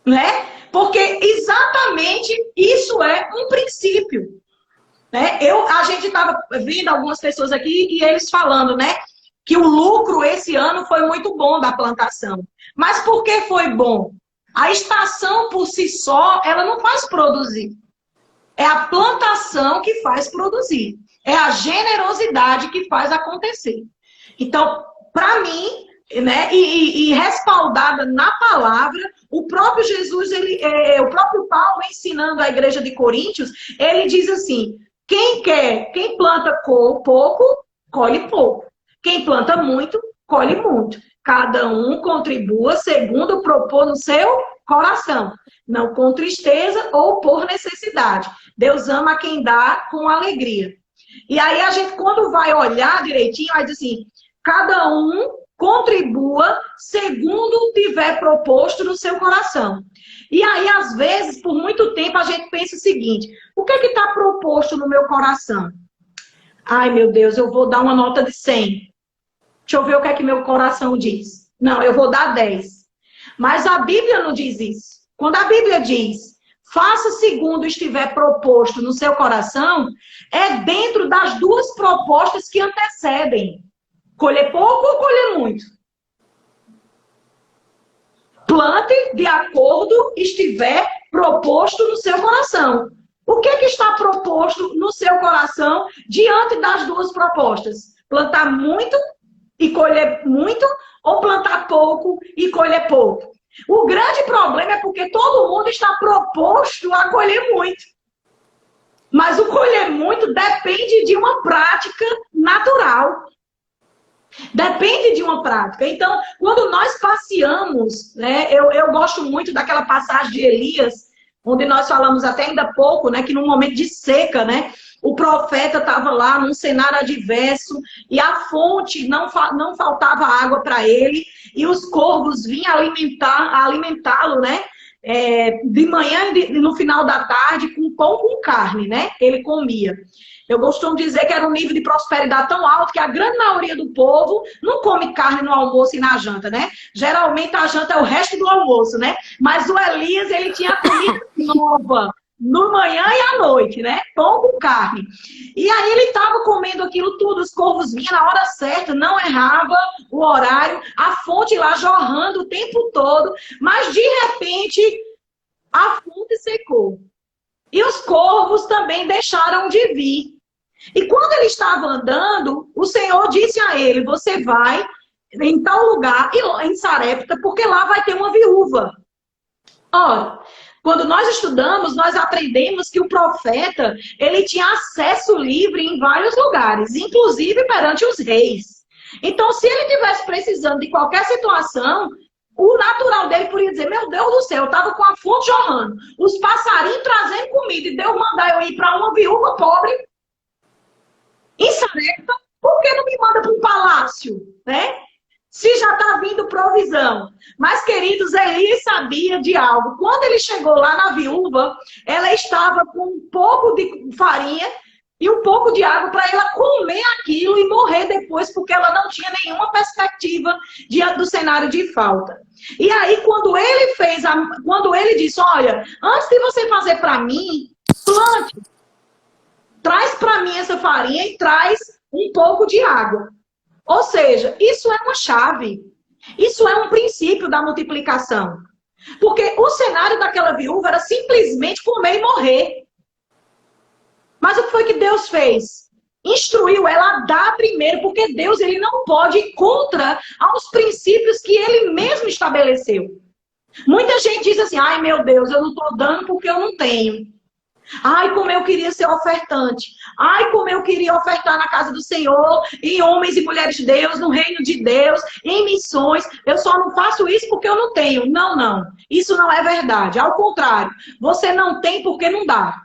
Speaker 2: né? Porque exatamente isso é um princípio, né? A gente estava vendo algumas pessoas aqui e eles falando, né? Que o lucro esse ano foi muito bom da plantação. Mas por que foi bom? A estação por si só, ela não faz produzir. É a plantação que faz produzir. É a generosidade que faz acontecer. Então, para mim, né, e respaldada na palavra, o próprio Jesus, o próprio Paulo ensinando a igreja de Coríntios, ele diz assim: quem planta pouco, colhe pouco. Quem planta muito, colhe muito. Cada um contribua segundo propor no seu coração, não com tristeza ou por necessidade. Deus ama quem dá com alegria. E aí a gente, quando vai olhar direitinho, vai dizer assim: cada um contribua segundo tiver proposto no seu coração. E aí, às vezes, por muito tempo, a gente pensa o seguinte: o que é que está proposto no meu coração? Ai, meu Deus, eu vou dar uma nota de 100. Deixa eu ver o que é que meu coração diz. Não, eu vou dar 10. Mas a Bíblia não diz isso. Quando a Bíblia diz: faça segundo estiver proposto no seu coração, é dentro das duas propostas que antecedem. Colher pouco ou colher muito? Plante de acordo estiver proposto no seu coração. O que é que está proposto no seu coração diante das duas propostas? Plantar muito e colher muito, ou plantar pouco e colher pouco? O grande problema é porque todo mundo está proposto a colher muito. Mas o colher muito depende de uma prática natural. Depende de uma prática. Então, quando nós passeamos, né, eu gosto muito daquela passagem de Elias, onde nós falamos até ainda há pouco, né, que num momento de seca, né, o profeta estava lá num cenário adverso e a fonte não faltava água para ele e os corvos vinham alimentá-lo, né? De manhã e no final da tarde com pão com carne, né? Ele comia. Eu costumo dizer que era um nível de prosperidade tão alto que a grande maioria do povo não come carne no almoço e na janta, né? Geralmente a janta é o resto do almoço, né? Mas o Elias, ele tinha comida nova. No manhã e à noite, né? Pão com carne. E aí ele estava comendo aquilo tudo, os corvos vinham na hora certa, não errava o horário, a fonte lá jorrando o tempo todo, mas de repente a fonte secou. E os corvos também deixaram de vir. E quando ele estava andando, o Senhor disse a ele: você vai em tal lugar, em Sarepta, porque lá vai ter uma viúva. Ora, quando nós estudamos, nós aprendemos que o profeta, ele tinha acesso livre em vários lugares, inclusive perante os reis. Então, se ele estivesse precisando de qualquer situação, o natural dele poderia dizer: meu Deus do céu, eu estava com a fonte jorrando, os passarinhos trazendo comida, e Deus mandar eu ir para uma viúva pobre em Sarepta, por que não me manda para um palácio, né? Se já está vindo provisão. Mas, queridos, Elias sabia de algo. Quando ele chegou lá na viúva, ela estava com um pouco de farinha e um pouco de água para ela comer aquilo e morrer depois, porque ela não tinha nenhuma perspectiva diante do cenário de falta. E aí, quando ele disse: olha, antes de você fazer para mim, plante, traz para mim essa farinha e traz um pouco de água. Ou seja, isso é uma chave. Isso é um princípio da multiplicação. Porque o cenário daquela viúva era simplesmente comer e morrer. Mas o que foi que Deus fez? Instruiu ela a dar primeiro, porque Deus, ele não pode ir contra aos princípios que ele mesmo estabeleceu. Muita gente diz assim: ai meu Deus, eu não estou dando porque eu não tenho. Ai, como eu queria ser ofertante. Ai, como eu queria ofertar na casa do Senhor, em homens e mulheres de Deus, no reino de Deus, em missões. Eu só não faço isso porque eu não tenho. Não, não. Isso não é verdade. Ao contrário, você não tem porque não dá.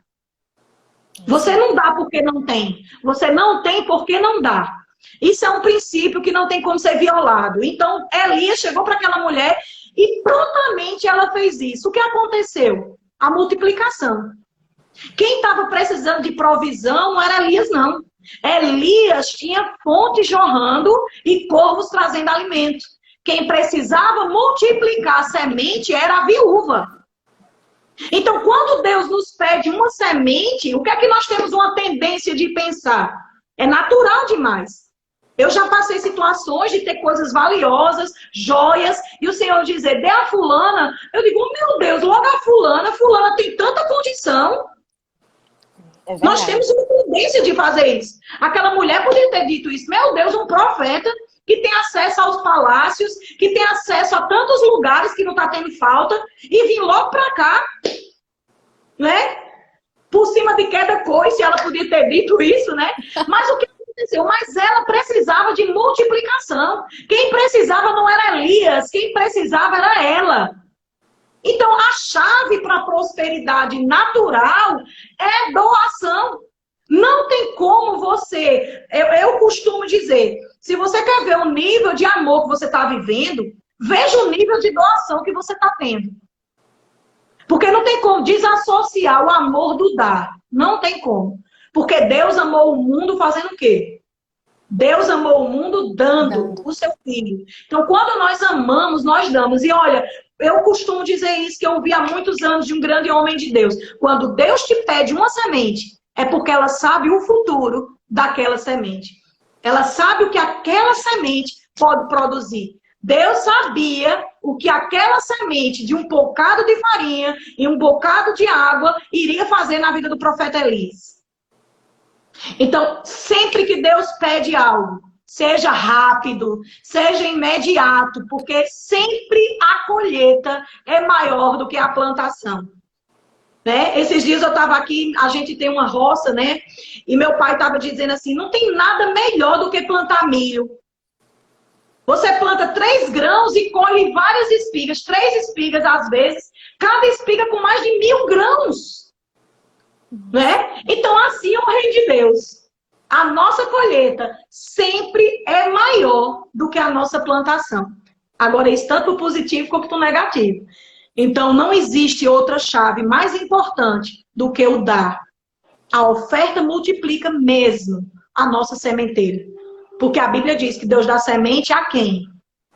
Speaker 2: Você não dá porque não tem. Você não tem porque não dá. Isso é um princípio que não tem como ser violado. Então, Elias chegou para aquela mulher e prontamente ela fez isso. O que aconteceu? A multiplicação. Quem estava precisando de provisão não era Elias, não. Elias tinha fontes jorrando e corvos trazendo alimento. Quem precisava multiplicar a semente era a viúva. Então, quando Deus nos pede uma semente, o que é que nós temos uma tendência de pensar? É natural demais. Eu já passei situações de ter coisas valiosas, joias, e o Senhor dizer, dê a fulana. Eu digo, meu Deus, logo a fulana tem tanta condição. Nós temos uma tendência de fazer isso. Aquela mulher poderia ter dito isso. Meu Deus, um profeta que tem acesso aos palácios, que tem acesso a tantos lugares que não está tendo falta, e vir logo para cá, né? Por cima de cada coisa, ela podia ter dito isso, né? Mas o que aconteceu? Mas ela precisava de multiplicação. Quem precisava não era Elias, quem precisava era ela. Então, a chave para a prosperidade natural é doação. Não tem como você... Eu costumo dizer, se você quer ver o nível de amor que você está vivendo, veja o nível de doação que você está tendo. Porque não tem como desassociar o amor do dar. Não tem como. Porque Deus amou o mundo fazendo o quê? Deus amou o mundo dando o seu filho. Então, quando nós amamos, nós damos. E olha, eu costumo dizer isso, que eu ouvi há muitos anos de um grande homem de Deus. Quando Deus te pede uma semente, é porque ela sabe o futuro daquela semente. Ela sabe o que aquela semente pode produzir. Deus sabia o que aquela semente de um bocado de farinha e um bocado de água iria fazer na vida do profeta Elias. Então, sempre que Deus pede algo, seja rápido, seja imediato, porque sempre a colheita é maior do que a plantação. Né? Esses dias eu estava aqui, a gente tem uma roça, né? E meu pai estava dizendo assim, não tem nada melhor do que plantar milho. Você planta 3 grãos e colhe várias espigas, 3 espigas às vezes, cada espiga com mais de 1000 grãos. Né? Então assim é o reino de Deus. A nossa colheita sempre é maior do que a nossa plantação. Agora, isso tanto positivo quanto negativo. Então, não existe outra chave mais importante do que o dar. A oferta multiplica mesmo a nossa sementeira. Porque a Bíblia diz que Deus dá semente a quem?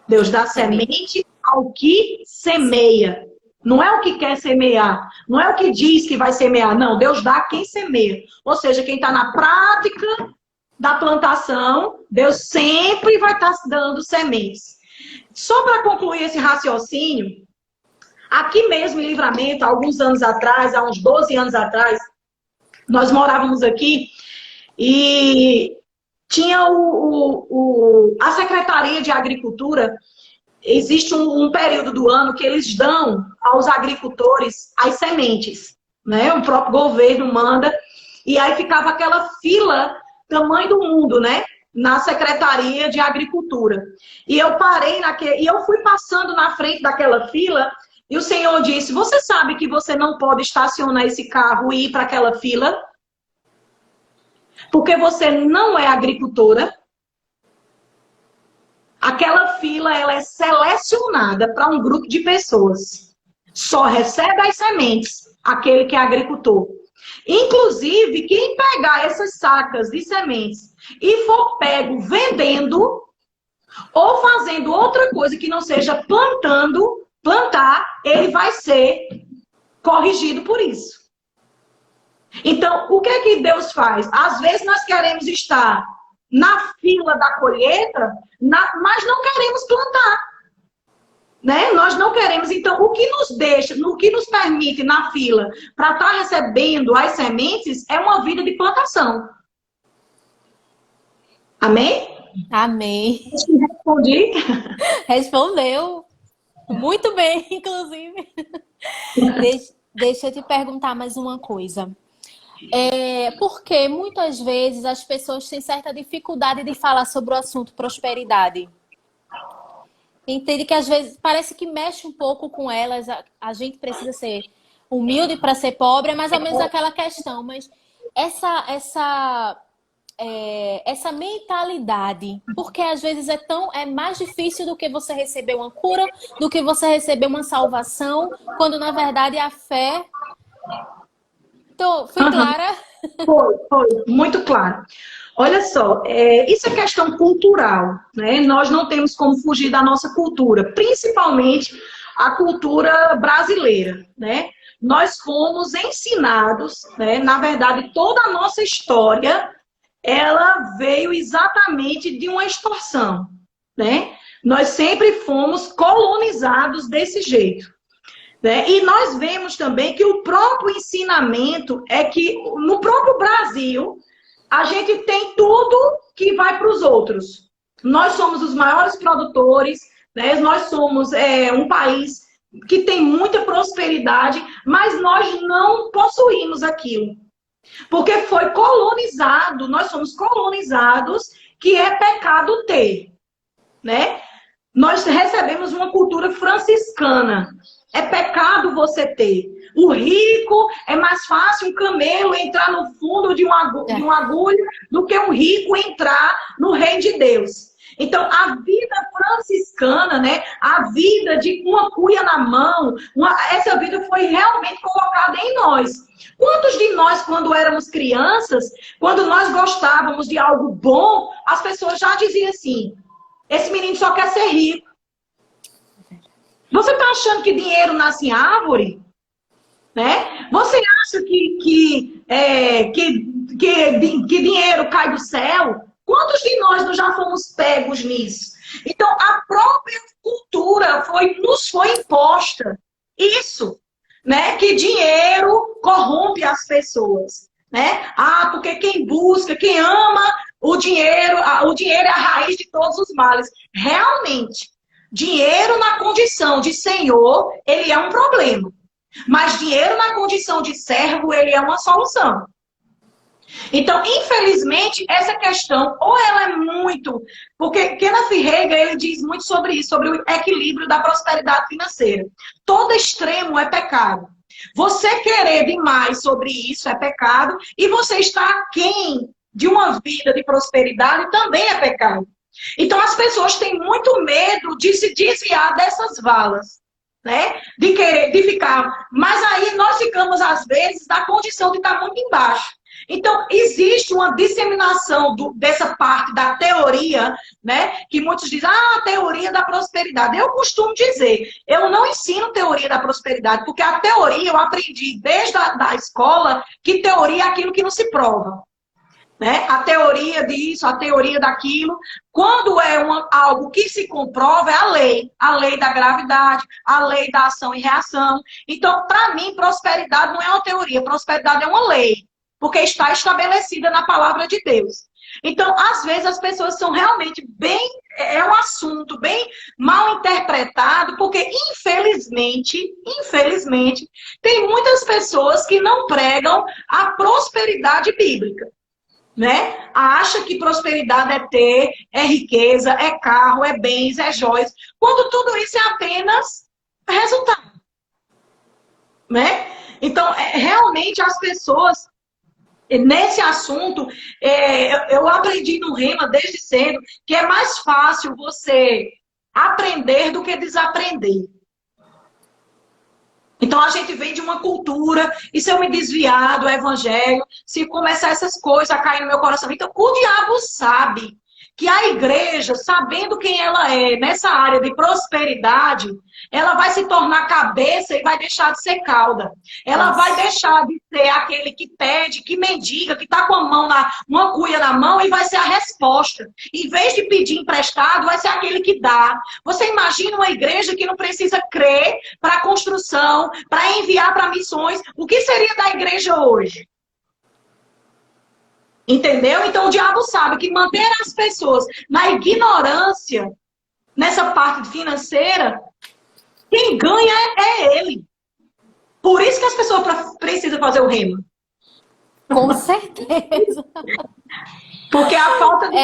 Speaker 2: Deus dá semente ao que semeia. Não é o que quer semear. Não é o que diz que vai semear. Não, Deus dá a quem semeia. Ou seja, quem está na prática da plantação, Deus sempre vai estar dando sementes. Só para concluir esse raciocínio, aqui mesmo em Livramento, há alguns anos atrás, há uns 12 anos atrás, nós morávamos aqui e tinha a Secretaria de Agricultura. Existe um período do ano que eles dão aos agricultores as sementes, né? O próprio governo manda, e aí ficava aquela fila, tamanho do mundo, né? Na Secretaria de Agricultura. E eu parei e eu fui passando na frente daquela fila, e o Senhor disse, você sabe que você não pode estacionar esse carro e ir para aquela fila? Porque você não é agricultora. Aquela fila, ela é selecionada para um grupo de pessoas. Só recebe as sementes aquele que é agricultor. Inclusive, quem pegar essas sacas de sementes e for pego vendendo ou fazendo outra coisa que não seja plantar, ele vai ser corrigido por isso. Então, o que é que Deus faz? Às vezes nós queremos estar na fila da colheita, mas não queremos plantar. Né? Nós não queremos. Então, o que nos deixa, o que nos permite na fila para estar recebendo as sementes é uma vida de plantação. Amém?
Speaker 1: Amém.
Speaker 2: Respondi?
Speaker 1: Respondeu. Muito bem, inclusive. Deixa eu te perguntar mais uma coisa. Porque muitas vezes as pessoas têm certa dificuldade de falar sobre o assunto prosperidade. Entende que às vezes parece que mexe um pouco com elas. A gente precisa ser humilde para ser pobre, é mais ou menos aquela questão. Mas essa mentalidade, porque às vezes é mais difícil do que você receber uma cura, do que você receber uma salvação, quando na verdade a fé Foi clara?
Speaker 2: Foi, muito claro. Olha só, isso é questão cultural, né? Nós não temos como fugir da nossa cultura, principalmente a cultura brasileira, né? Nós fomos ensinados, né? Na verdade, toda a nossa história, ela veio exatamente de uma extorsão, né? Nós sempre fomos colonizados desse jeito. Né? E nós vemos também que o próprio ensinamento é que no próprio Brasil a gente tem tudo que vai para os outros. Nós somos os maiores produtores, né? Nós somos um país que tem muita prosperidade, mas nós não possuímos aquilo. Porque foi colonizado, nós somos colonizados, que é pecado ter, né? Nós recebemos uma cultura franciscana. É pecado você ter. O rico, é mais fácil um camelo entrar no fundo de uma agulha do que um rico entrar no reino de Deus. Então, a vida franciscana, né? A vida de uma cuia na mão, essa vida foi realmente colocada em nós. Quantos de nós, quando éramos crianças, quando nós gostávamos de algo bom, as pessoas já diziam assim: esse menino só quer ser rico. Você está achando que dinheiro nasce em árvore? Né? Você acha que dinheiro cai do céu? Quantos de nós não já fomos pegos nisso? Então, a própria cultura nos foi imposta. Isso, né? Que dinheiro corrompe as pessoas. Né? Ah, porque quem busca, quem ama o dinheiro é a raiz de todos os males. Realmente, dinheiro na condição de senhor, ele é um problema. Mas dinheiro na condição de servo, ele é uma solução. Então, infelizmente, essa questão, ou ela é muito... Porque Kenneth Reagan, ele diz muito sobre isso, sobre o equilíbrio da prosperidade financeira. Todo extremo é pecado. Você querer demais sobre isso é pecado, e você estar aquém de uma vida de prosperidade também é pecado. Então, as pessoas têm muito medo de se desviar dessas valas, né? De ficar. Mas aí nós ficamos, às vezes, na condição de estar muito embaixo. Então, existe uma disseminação dessa parte da teoria, né? Que muitos dizem, a teoria da prosperidade. Eu costumo dizer, eu não ensino teoria da prosperidade, porque a teoria eu aprendi desde a escola que teoria é aquilo que não se prova. Né? A teoria disso, a teoria daquilo. Quando é algo que se comprova, é a lei da gravidade, a lei da ação e reação. Então, para mim, prosperidade não é uma teoria, prosperidade é uma lei, porque está estabelecida na palavra de Deus. Então, às vezes, as pessoas são realmente é um assunto bem mal interpretado, porque, infelizmente, tem muitas pessoas que não pregam a prosperidade bíblica. Né? Acha que prosperidade é ter, é riqueza, é carro, é bens, é joias, quando tudo isso é apenas resultado. Né? Então, realmente as pessoas, nesse assunto, eu aprendi no Rema desde cedo que é mais fácil você aprender do que desaprender. Então, a gente vem de uma cultura, e se eu me desviar do evangelho, se começar essas coisas a cair no meu coração. Então, o diabo sabe que a igreja, sabendo quem ela é nessa área de prosperidade, ela vai se tornar cabeça e vai deixar de ser cauda. Ela vai deixar de ser aquele que pede, que mendiga, que está com a mão uma cuia na mão e vai ser a resposta. Em vez de pedir emprestado, vai ser aquele que dá. Você imagina uma igreja que não precisa crer para a construção, para enviar para missões. O que seria da igreja hoje? Entendeu? Então o diabo sabe que manter as pessoas na ignorância, nessa parte financeira, quem ganha é ele. Por isso que as pessoas precisam fazer o rema.
Speaker 1: Com certeza.
Speaker 2: Porque a falta de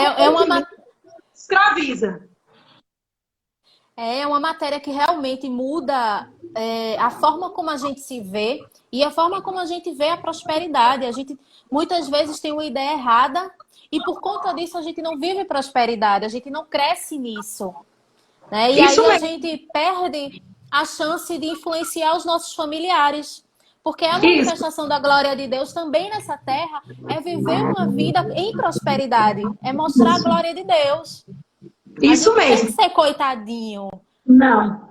Speaker 1: escraviza. É uma matéria que realmente muda a forma como a gente se vê e a forma como a gente vê a prosperidade. A gente muitas vezes tem uma ideia errada e por conta disso a gente não vive prosperidade, a gente não cresce nisso. Né? E aí a gente perde a chance de influenciar os nossos familiares. Porque a
Speaker 2: Isso,
Speaker 1: manifestação da glória de Deus também nessa terra é viver uma vida em prosperidade, é mostrar a glória de Deus. A gente
Speaker 2: isso
Speaker 1: não tem que
Speaker 2: mesmo.
Speaker 1: ser coitadinho.
Speaker 2: Não,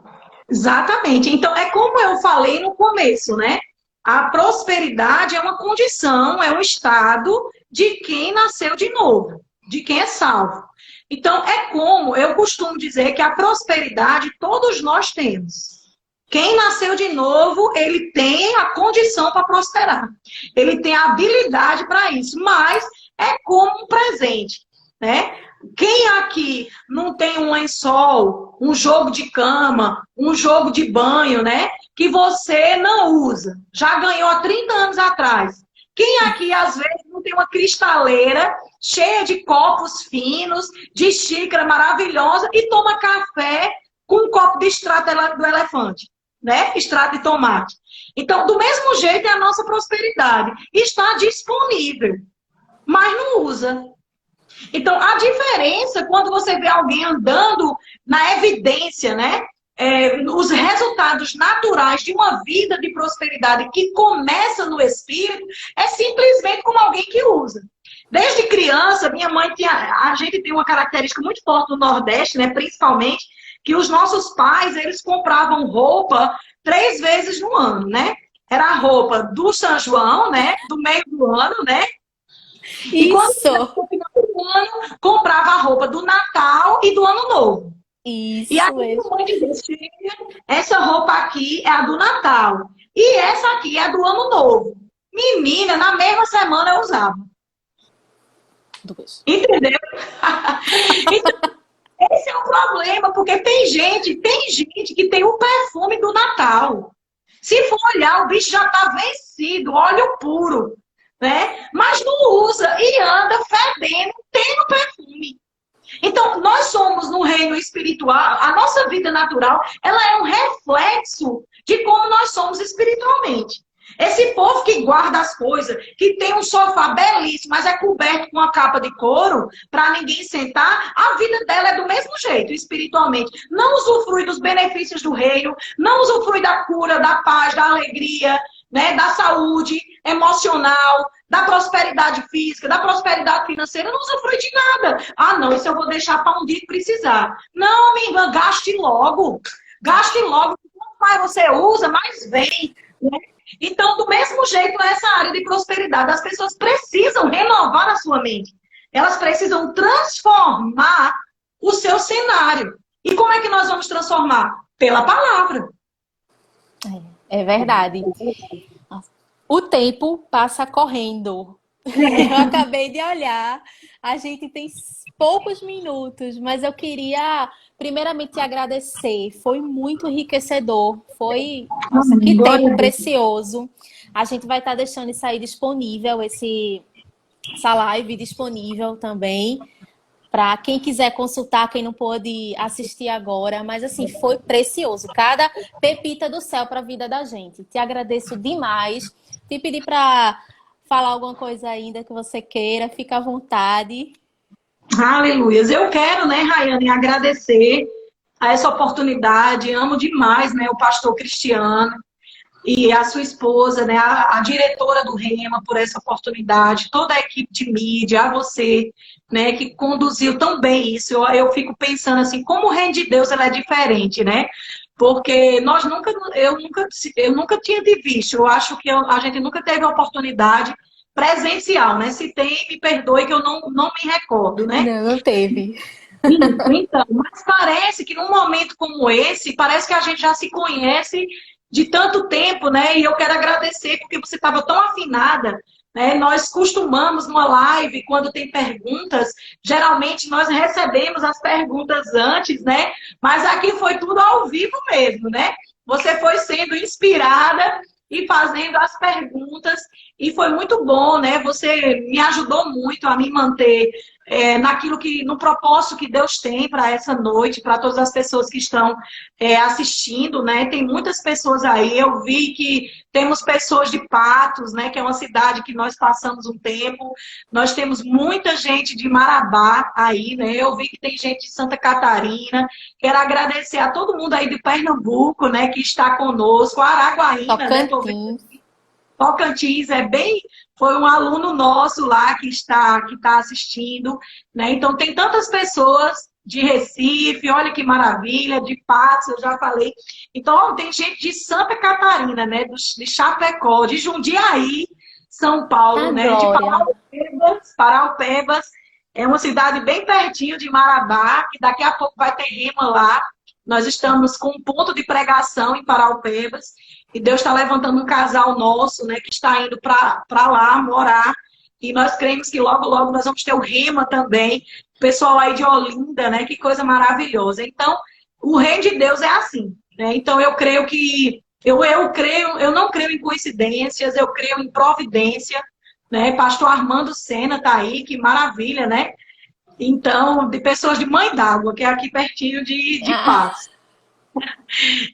Speaker 2: exatamente. Então, é como eu falei no começo, né? A prosperidade é uma condição, é um estado de quem nasceu de novo, de quem é salvo. Então, é como eu costumo dizer que a prosperidade todos nós temos. Quem nasceu de novo, ele tem a condição para prosperar. Ele tem a habilidade para isso, mas é como um presente, né? Quem aqui não tem um lençol, um jogo de cama, um jogo de banho, né? Que você não usa. Já ganhou há 30 anos atrás. Quem aqui, às vezes, não tem uma cristaleira cheia de copos finos, de xícara maravilhosa e toma café com um copo de extrato do elefante, né? Extrato de tomate. Então, do mesmo jeito é a nossa prosperidade. Está disponível, mas não usa. Então, a diferença quando você vê alguém andando na evidência, né? Os resultados naturais de uma vida de prosperidade que começa no espírito é simplesmente como alguém que usa. Desde criança, minha mãe tinha. A gente tem uma característica muito forte no Nordeste, né? Principalmente, que os nossos pais eles compravam roupa 3 vezes no ano, né? Era a roupa do São João, né? Do meio do ano, né? E quando chegava
Speaker 1: Isso,
Speaker 2: no final do ano, comprava a roupa do Natal e do Ano Novo. E aí
Speaker 1: isso
Speaker 2: minha
Speaker 1: mesmo.
Speaker 2: mãe dizia, essa roupa aqui é a do Natal. E essa aqui é a do Ano Novo. Menina, na mesma semana eu usava.
Speaker 1: Dois.
Speaker 2: Entendeu? Então, esse é o problema, porque tem gente que tem o perfume do Natal. Se for olhar, o bicho já está vencido, óleo puro, né? Mas não usa e anda fedendo, tendo perfume. Então, nós somos no reino espiritual, a nossa vida natural, ela é um reflexo de como nós somos espiritualmente. Esse povo que guarda as coisas, que tem um sofá belíssimo, mas é coberto com uma capa de couro para ninguém sentar, a vida dela é do mesmo jeito, espiritualmente. Não usufrui dos benefícios do reino, não usufrui da cura, da paz, da alegria, né, da saúde emocional, da prosperidade física, da prosperidade financeira, não usufrui de nada. Ah, não, isso eu vou deixar para um dia que precisar. Não, minha irmã, gaste logo. Gaste logo. Quanto mais você usa, mais vem. Né? Então, do mesmo jeito, nessa área de prosperidade, as pessoas precisam renovar a sua mente. Elas precisam transformar o seu cenário. E como é que nós vamos transformar? Pela palavra.
Speaker 1: É verdade. O tempo passa correndo. Eu acabei de olhar, a gente tem poucos minutos, mas eu queria primeiramente te agradecer. Foi muito enriquecedor. Foi, nossa, que
Speaker 2: Glória
Speaker 1: tempo
Speaker 2: a Deus.
Speaker 1: precioso. A gente vai estar deixando isso aí disponível, essa live disponível também. Para quem quiser consultar, quem não pôde assistir agora, mas assim, foi precioso. Cada pepita do céu para a vida da gente. Te agradeço demais. Te pedir para falar alguma coisa ainda que você queira, fica à vontade.
Speaker 2: Aleluias. Eu quero, né, Rayane, agradecer a essa oportunidade. Amo demais, né, o pastor Cristiano e a sua esposa, né, a diretora do Rema por essa oportunidade, toda a equipe de mídia, a você, né, que conduziu tão bem isso. Eu fico pensando assim, como o reino de Deus ela é diferente, né? Porque eu nunca tinha de visto. Eu acho que a gente nunca teve a oportunidade presencial, né? Se tem, me perdoe que eu não me recordo, né?
Speaker 1: Não, não teve.
Speaker 2: Isso, então, mas parece que num momento como esse, parece que a gente já se conhece de tanto tempo, né? E eu quero agradecer porque você estava tão afinada, né? Nós costumamos numa live, quando tem perguntas, geralmente nós recebemos as perguntas antes, né? Mas aqui foi tudo ao vivo mesmo, né? Você foi sendo inspirada e fazendo as perguntas e foi muito bom, né? Você me ajudou muito a me manter naquilo que, no propósito que Deus tem para essa noite, para todas as pessoas que estão assistindo, né? Tem muitas pessoas aí, eu vi que temos pessoas de Patos, né? Que é uma cidade que nós passamos um tempo, nós temos muita gente de Marabá aí, né? Eu vi que tem gente de Santa Catarina, quero agradecer a todo mundo aí de Pernambuco, né? Que está conosco, Araguaína, né? Tô vendo
Speaker 1: Tocantins.
Speaker 2: Tocantins, foi um aluno nosso lá que está assistindo, né? Então tem tantas pessoas de Recife, olha que maravilha, de Patos, eu já falei. Então ó, tem gente de Santa Catarina, né? De Chapecó, de Jundiaí, São Paulo,
Speaker 1: A
Speaker 2: né? De
Speaker 1: glória.
Speaker 2: Paraupebas, é uma cidade bem pertinho de Marabá, que daqui a pouco vai ter rema lá. Nós estamos com um ponto de pregação em Paraupebas, e Deus está levantando um casal nosso, né, que está indo para lá morar, e nós cremos que logo, logo nós vamos ter o rema também, o pessoal aí de Olinda, né, que coisa maravilhosa. Então, o reino de Deus é assim, né? Então, eu creio que, eu não creio em coincidências, eu creio em providência, né? Pastor Armando Sena está aí, que maravilha, né? Então, de pessoas de Mãe d'Água, que é aqui pertinho de
Speaker 1: Ah,
Speaker 2: Patos.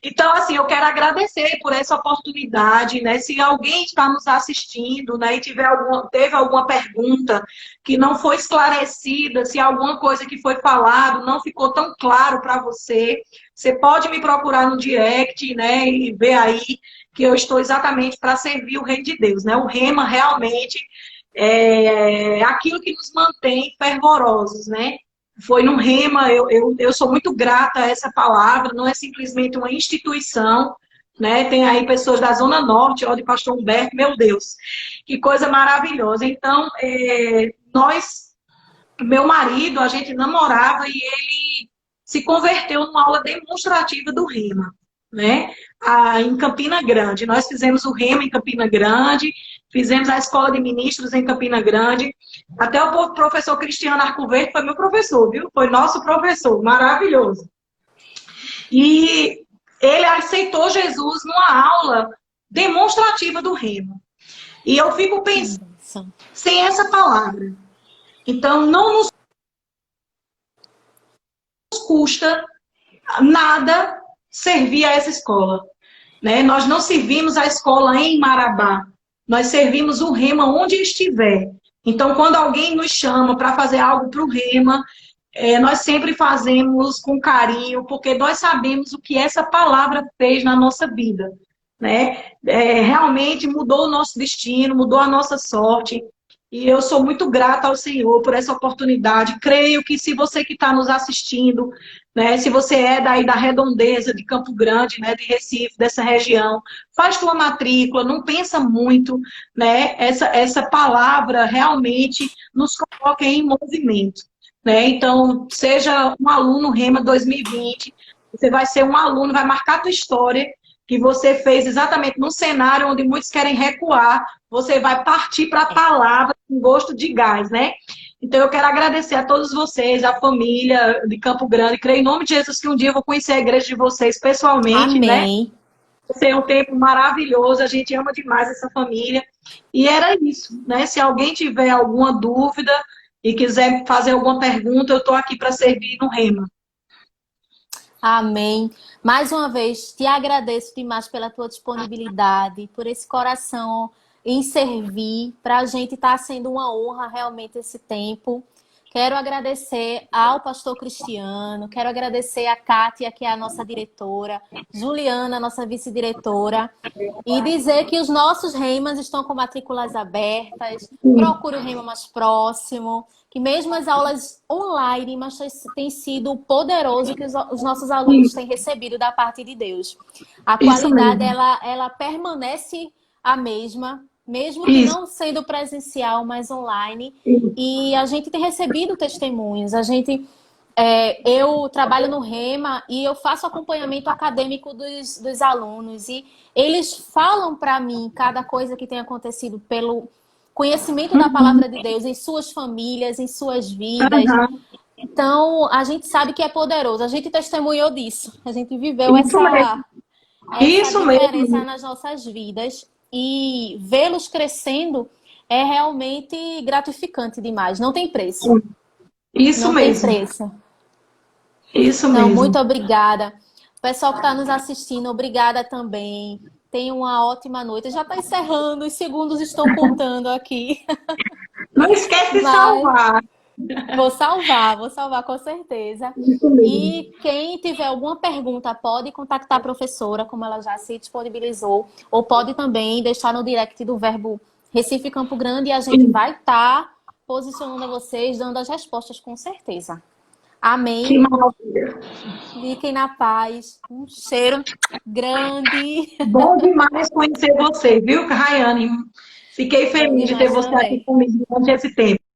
Speaker 2: Então, assim, eu quero agradecer por essa oportunidade, né? Se alguém está nos assistindo, né, e teve alguma pergunta que não foi esclarecida, se alguma coisa que foi falado não ficou tão claro para você, você pode me procurar no direct, né, e ver aí que eu estou exatamente para servir o reino de Deus, né? O rema realmente é aquilo que nos mantém fervorosos, né? Foi no Rema, eu sou muito grata a essa palavra, não é simplesmente uma instituição, né? Tem aí pessoas da Zona Norte, ó, de Pastor Humberto, meu Deus, que coisa maravilhosa. Então, meu marido, a gente namorava e ele se converteu numa aula demonstrativa do Rema, né? Em Campina Grande. Nós fizemos o Rema em Campina Grande, fizemos a Escola de Ministros em Campina Grande. Até o professor Cristiano Arcoverde foi meu professor, viu? Foi nosso professor, maravilhoso. E ele aceitou Jesus numa aula demonstrativa do Rema. E eu fico
Speaker 1: que
Speaker 2: pensando,
Speaker 1: bênção.
Speaker 2: sem essa palavra. Então, não nos custa nada servir a essa escola, né? Nós não servimos a escola em Marabá, nós servimos o Rema onde estiver. Então, quando alguém nos chama para fazer algo para o Rema, nós sempre fazemos com carinho, porque nós sabemos o que essa palavra fez na nossa vida, né? Realmente mudou o nosso destino, mudou a nossa sorte. E eu sou muito grata ao Senhor por essa oportunidade. Creio que se você que está nos assistindo, né, se você é daí da redondeza de Campo Grande, né, de Recife, dessa região, faz tua matrícula, não pensa muito, né? Essa palavra realmente nos coloca em movimento, né? Então, seja um aluno Rema 2020, você vai ser um aluno, vai marcar a tua história, que você fez exatamente no cenário onde muitos querem recuar, você vai partir para a palavra com gosto de gás, né? Então, eu quero agradecer a todos vocês, a família de Campo Grande. Creio em nome de Jesus que um dia eu vou conhecer a igreja de vocês pessoalmente, né?
Speaker 1: Amém.
Speaker 2: Vai ser um tempo maravilhoso, a gente ama demais essa família. E era isso, né? Se alguém tiver alguma dúvida e quiser fazer alguma pergunta, eu estou aqui para servir no Rema.
Speaker 1: Amém. Mais uma vez, te agradeço demais pela tua disponibilidade, por esse coração em servir. Para a gente está sendo uma honra realmente esse tempo. Quero agradecer ao pastor Cristiano, quero agradecer a Kátia, que é a nossa diretora, Juliana, nossa vice-diretora, e dizer que os nossos remas estão com matrículas abertas, procure o rema mais próximo, que mesmo as aulas online, mas tem sido poderoso que os nossos alunos têm recebido da parte de Deus. A
Speaker 2: Isso
Speaker 1: qualidade,
Speaker 2: mesmo.
Speaker 1: ela permanece a mesma, mesmo que
Speaker 2: Isso.
Speaker 1: não sendo presencial, mas online. E a gente tem recebido testemunhos. Eu trabalho no Rema e eu faço acompanhamento acadêmico dos alunos. E eles falam para mim cada coisa que tem acontecido pelo conhecimento da palavra de Deus em suas famílias, em suas vidas.
Speaker 2: Uhum.
Speaker 1: Então, a gente sabe que é poderoso. A gente testemunhou disso. A gente viveu
Speaker 2: Isso mesmo.
Speaker 1: essa
Speaker 2: Isso
Speaker 1: diferença
Speaker 2: mesmo.
Speaker 1: nas nossas vidas. E vê-los crescendo é realmente gratificante demais. Não tem preço.
Speaker 2: Isso
Speaker 1: Não tem
Speaker 2: mesmo.
Speaker 1: preço.
Speaker 2: Isso
Speaker 1: Então,
Speaker 2: mesmo.
Speaker 1: muito obrigada. O pessoal que está nos assistindo, obrigada também. Tenha uma ótima noite. Já está encerrando, os segundos estão contando aqui.
Speaker 2: Não esquece de
Speaker 1: Mas
Speaker 2: salvar.
Speaker 1: Vou salvar com certeza.
Speaker 2: Isso mesmo.
Speaker 1: E quem tiver alguma pergunta, pode contactar a professora, como ela já se disponibilizou, ou pode também deixar no direct do Verbo Recife Campo Grande e a gente vai estar posicionando a vocês, dando as respostas com certeza.
Speaker 2: Que
Speaker 1: Amém?
Speaker 2: maravilha.
Speaker 1: Fiquem na paz. Um cheiro grande.
Speaker 2: Bom demais conhecer você, viu, Rayane? Fiquei
Speaker 1: Bom
Speaker 2: feliz de ter
Speaker 1: demais
Speaker 2: você aqui
Speaker 1: também.
Speaker 2: comigo durante esse tempo.